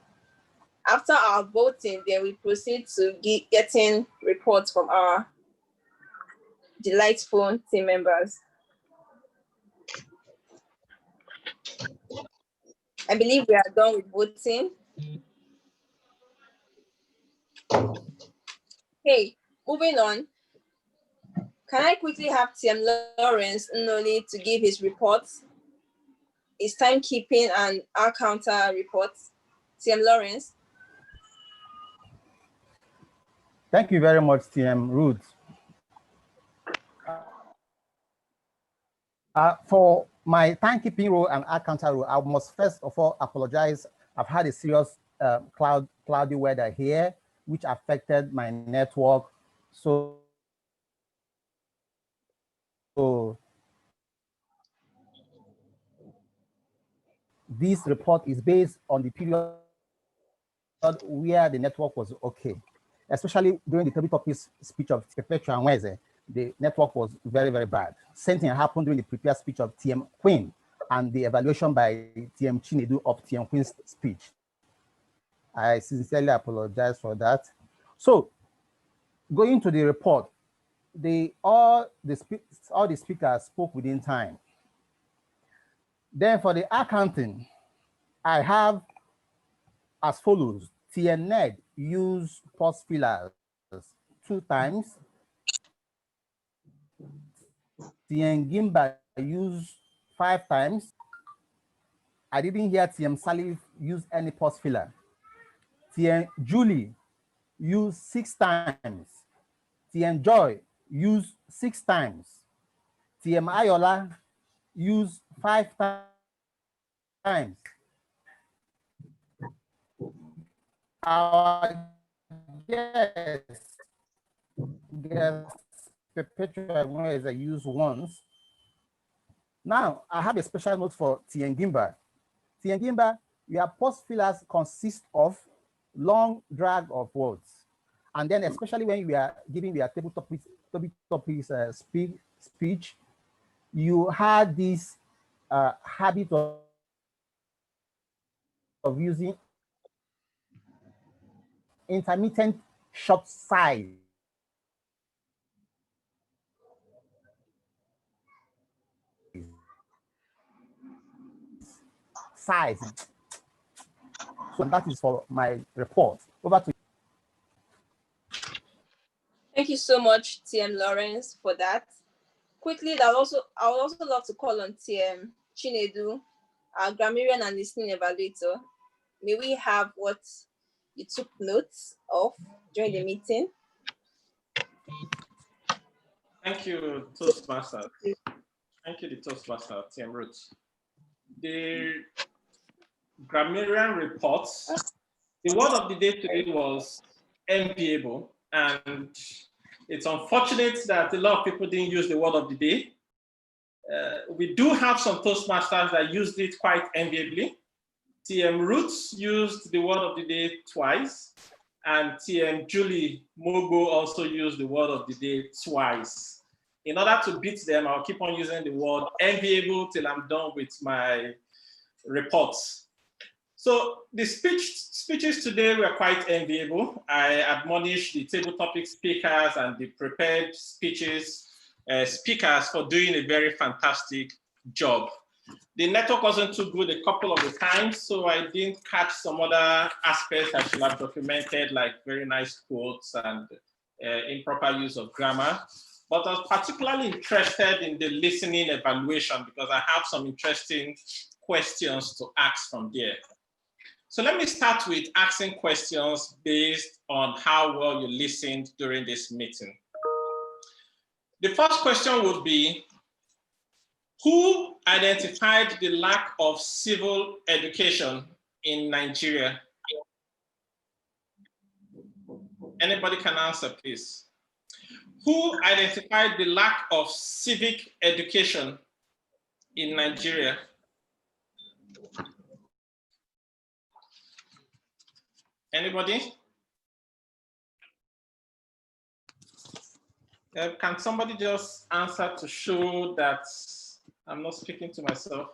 After our voting, then we proceed to getting reports from our delightful team members. I believe we are done with voting. Okay, moving on. Can I quickly have TM Lawrence Noli to give his reports, his timekeeping and our counter reports? TM Lawrence. Thank you very much, TM Ruth. For my timekeeping role and our counter role, I must first of all apologize. I've had a serious cloudy weather here, which affected my network. So this report is based on the period where the network was okay, especially during the table topics speech of Perpetua and Weze. The network was very, very bad. Same thing happened during the prepared speech of TM Queen and the evaluation by TM Chinedu of TM Queen's speech. I sincerely apologize for that. So, going to the report, all the speakers spoke within time. Then for the accounting, I have as follows: TN Ned use pause fillers 2 times. TN Gimba use 5 times. I didn't hear TM Salif use any pause filler. TN Julie use 6 times. TM Joy use 6 times. TM Ayola use 5 times. Our guest perpetual is a use once. Now I have a special note for TN Gimba. TN Gimba, your pause fillers consist of long drag of words. And then especially when we are giving your table topics speech, you had this habit of using intermittent short size. So that is for my report. Over to you. Thank you so much, TM Lawrence, for that. Quickly, I would also love to call on TM Chinedu, our grammarian and listening evaluator. May we have what you took notes of during the meeting? Thank you, Toastmasters. Thank you, the Toastmaster, TM Roots. The grammarian reports, the word of the day today was enviable, and it's unfortunate that a lot of people didn't use the word of the day. We do have some Toastmasters that used it quite enviably. TM Roots used the word of the day twice, and TM Julie Mogo also used the word of the day twice. In order to beat them, I'll keep on using the word enviable till I'm done with my reports. So the speeches today were quite enviable. I admonish the table topic speakers and the prepared speeches speakers for doing a very fantastic job. The network wasn't too good a couple of the times, so I didn't catch some other aspects I should have documented, like very nice quotes and improper use of grammar. But I was particularly interested in the listening evaluation because I have some interesting questions to ask from there. So let me start with asking questions based on how well you listened during this meeting. The first question would be, who identified the lack of civil education in Nigeria? Anybody can answer, please. Who identified the lack of civic education in Nigeria? Anybody? Can somebody just answer to show that I'm not speaking to myself?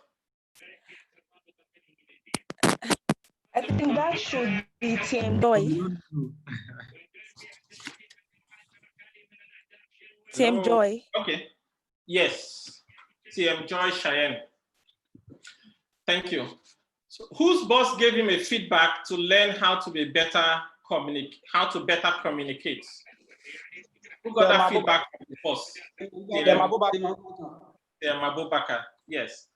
I think that should be TM Joy. TM Joy. Okay. Yes. TM Joy Cheyenne. Thank you. So whose boss gave him a feedback to learn how to be better communicate? Who got that feedback from the boss? TM Abubakar. Yes.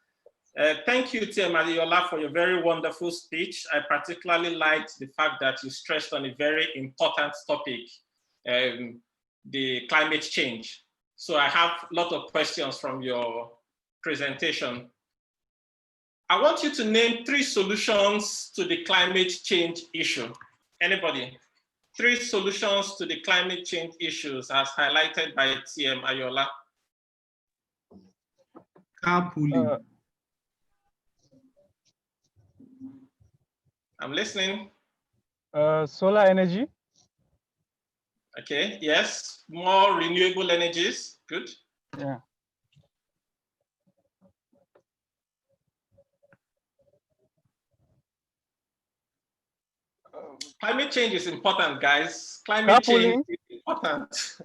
Thank you, TM Adiola, for your very wonderful speech. I particularly liked the fact that you stressed on a very important topic, the climate change. So I have a lot of questions from your presentation. I want you to name 3 solutions to the climate change issue. Anybody? 3 solutions to the climate change issues as highlighted by TM Ayola. Carpooling. I'm listening. Solar energy. Okay, yes. More renewable energies. Good. Yeah. Climate change is important, guys. Climate change is important.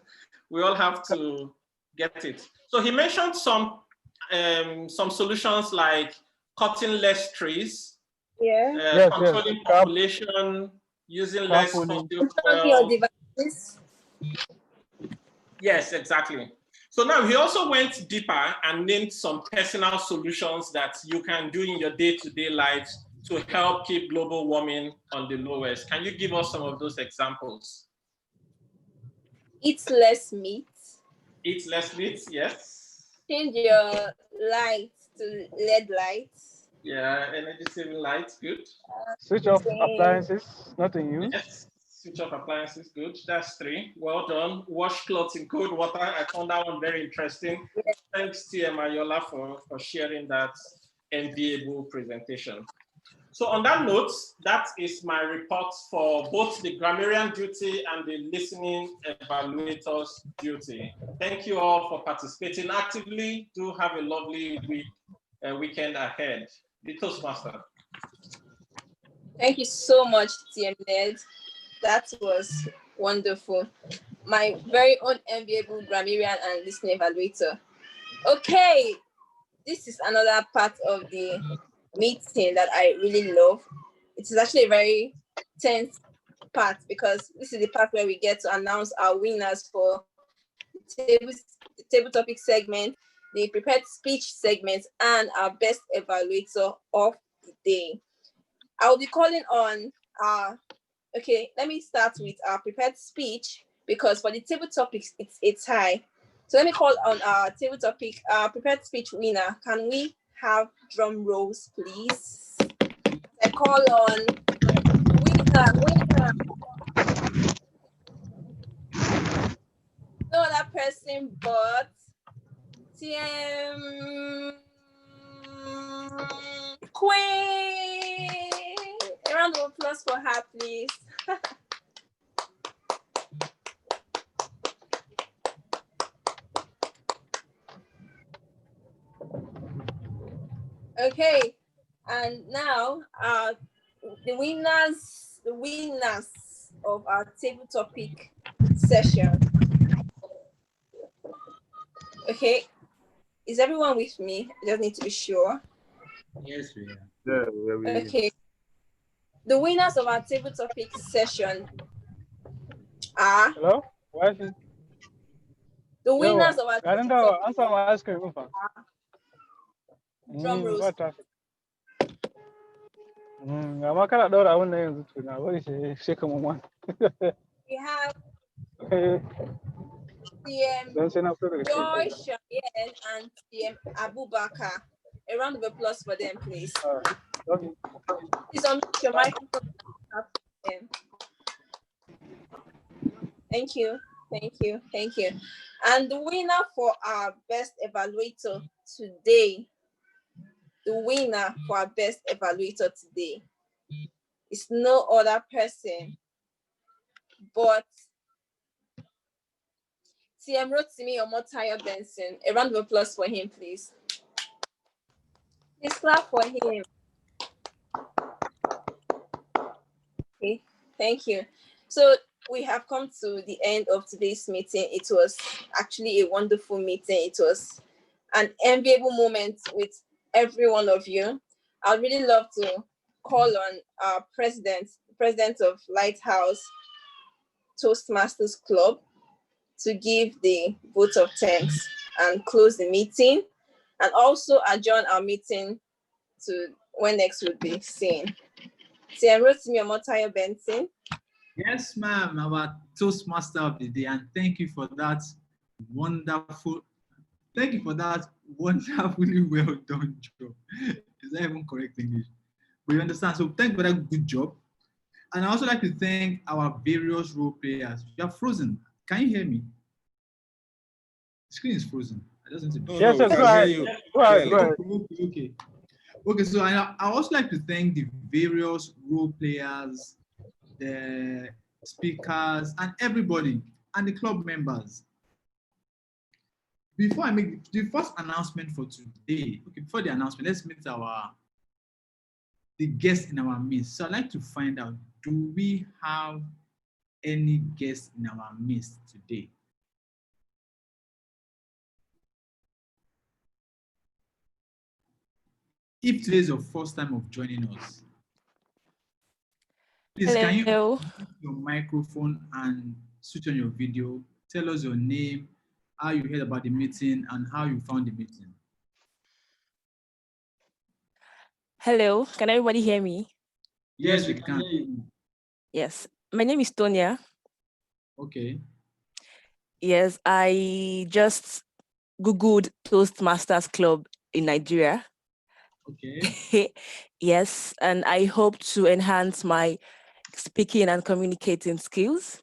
We all have to get it. So he mentioned some solutions like cutting less trees, controlling population, using less fossil your fuel. devices. Yes, exactly. So now he also went deeper and named some personal solutions that you can do in your day-to-day lives to help keep global warming on the lowest. Can you give us some of those examples? Eat less meat. Eat less meat, yes. Change your light to LED lights. Yeah, energy saving lights, good. Switch off appliances, not in use. Yes, switch off appliances, good. That's 3. Well done. Wash clothes in cold water. I found that one very interesting. Yes. Thanks, TM Ayola, for sharing that enviable presentation. So on that note, that is my report for both the grammarian duty and the listening evaluators duty. Thank you all for participating actively. Do have a lovely weekend ahead. The Toastmaster. Thank you so much, TM Ned. That was wonderful. My very own enviable grammarian and listening evaluator. Okay, this is another part of the meeting that I really love. It is actually a very tense part because this is the part where we get to announce our winners for the table topic segment, the prepared speech segment, and our best evaluator of the day. I'll be calling on okay, let me start with our prepared speech because for the table topics, it's high. So let me call on our table topic, prepared speech winner. Can we have drum rolls, please? I call on winner. No other person but TM Queen. A round of applause for her, please. Okay, and now the winners of our table topic session. Okay, is everyone with me? I just need to be sure. Yes, we are. Yeah, okay. The winners of our table topic session are. Hello? Why is it? The winners of our table topic answer my ice cream. Drum rolls. What traffic? Amma kana daura abun nan yanzu tuna bari sai kaman one. We have TM Joy Shayen and TM Abubakar. A round of applause for them, please. Okay. Please unmute your microphone. Thank you. Thank you. Thank you. And the winner for our best evaluator today, is no other person but TM Rotimi Omotayo Benson. A round of applause for him, please. Please clap for him. Okay, thank you. So we have come to the end of today's meeting. It was actually a wonderful meeting. It was an enviable moment with every one of you. I'd really love to call on our president of Lighthouse Toastmasters Club to give the vote of thanks and close the meeting, and also adjourn our meeting to when next we'll be seen. So I wrote to me Omotayo Benson. Yes, ma'am, our Toastmaster of the day, and thank you for that wonderfully well done job. Is that even correct English? But you understand, so thank you for that good job. And I also like to thank our various role players. You are frozen. Can you hear me? The screen is frozen. I just need to. Yes, sir. Go ahead. Okay, so I also like to thank the various role players, the speakers, and everybody, and the club members. Before I make the first announcement for today, okay, before the announcement, let's meet the guests in our midst. So I'd like to find out, do we have any guests in our midst today? If today is your first time of joining us, Please, can you Hello. open your microphone and switch on your video? Tell us your name, how you heard about the meeting, and how you found the meeting. Hello. Can everybody hear me? Yes, we can. hear you. Yes. My name is Tonya. Okay. Yes, I just Googled Toastmasters Club in Nigeria. Okay. Yes, and I hope to enhance my speaking and communicating skills.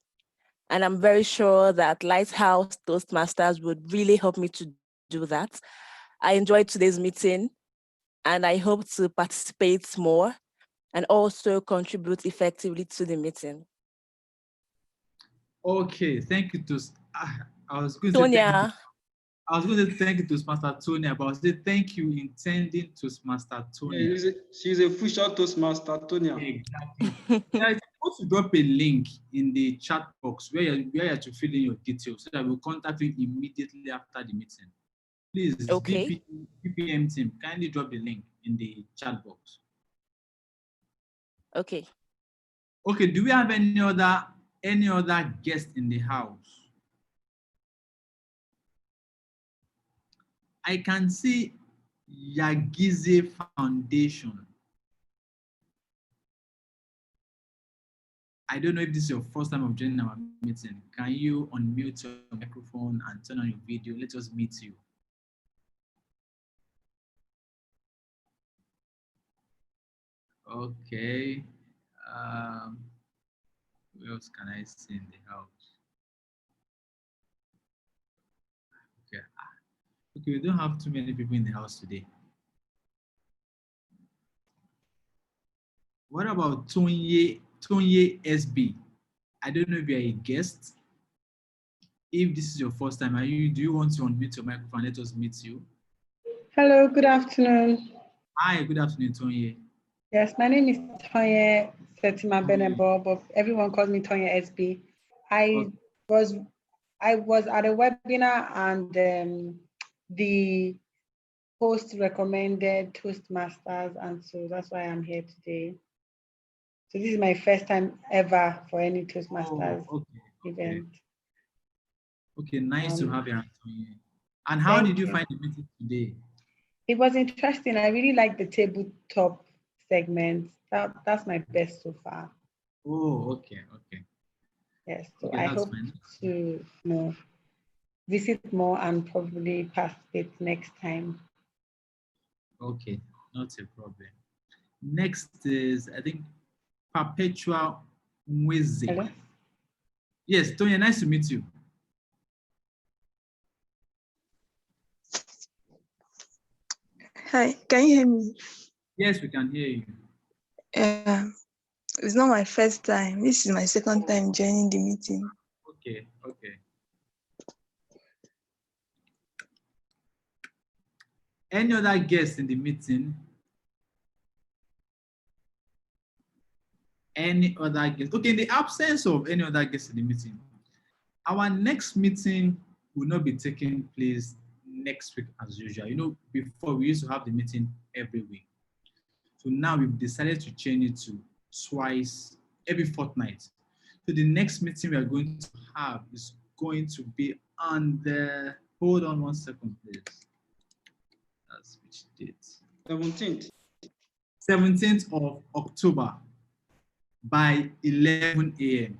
And I'm very sure that Lighthouse Toastmasters would really help me to do that. I enjoyed today's meeting and I hope to participate more and also contribute effectively to the meeting. Okay, thank you to I was going to say thank you. Tonya. I was going to thank you to Master Tonya, but I say thank you intending to Master Tonya. Yeah, she's a official Toastmaster, Tonya. Exactly. Yeah, I'm supposed to drop a link in the chat box where you have to fill in your details so that we'll contact you immediately after the meeting. Please, Okay. BPM team, kindly drop the link in the chat box. Okay. Okay, do we have any other guest in the house? I can see Yagize Foundation. I don't know if this is your first time of joining our meeting. Can you unmute your microphone and turn on your video? Let us meet you. Okay. Who else can I see in the house? Okay. Okay, we don't have too many people in the house today. What about Tonye SB? I don't know if you're a guest. If this is your first time, do you want to unmute your microphone? Let us meet you. Hello, good afternoon. Hi, good afternoon, Tonye. Yes, my name is Tonye Setima Benebo, but everyone calls me Tonye SB. I was at a webinar and the host recommended Toastmasters, and so that's why I'm here today. So this is my first time ever for any Toastmasters event. Okay, nice to have you, Tonye. And how did you find the meeting today? It was interesting. I really like the tabletop segment. That's my best so far. Oh, okay. Yes, so okay, I hope to visit more and probably participate next time. Okay, not a problem. Next is, I think, Perpetual Mweze. Hello? Yes, Tonye, nice to meet you. Hi, can you hear me? Yes, we can hear you. It's not my first time. This is my second time joining the meeting. Okay. Any other guests in the meeting? Any other guests? Okay, in the absence of any other guests in the meeting, our next meeting will not be taking place next week as usual. You know, before we used to have the meeting every week. So now we've decided to change it to twice, every fortnight. So the next meeting we are going to have is going to be on the, hold on 1 second, please. That's which date? 17th. 17th of October by 11 a.m.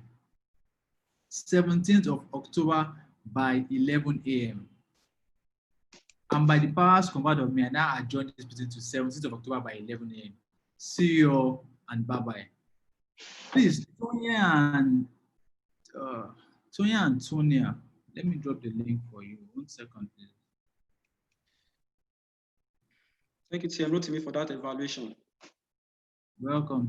17th of October by 11 a.m. And by the powers conferred on me, I now adjourn this meeting to 17th of October by 11 a.m. See you all and bye-bye. Please, Tonya and Tonya, let me drop the link for you. 1 second, please. Thank you, TM Rotimi, for that evaluation. Welcome.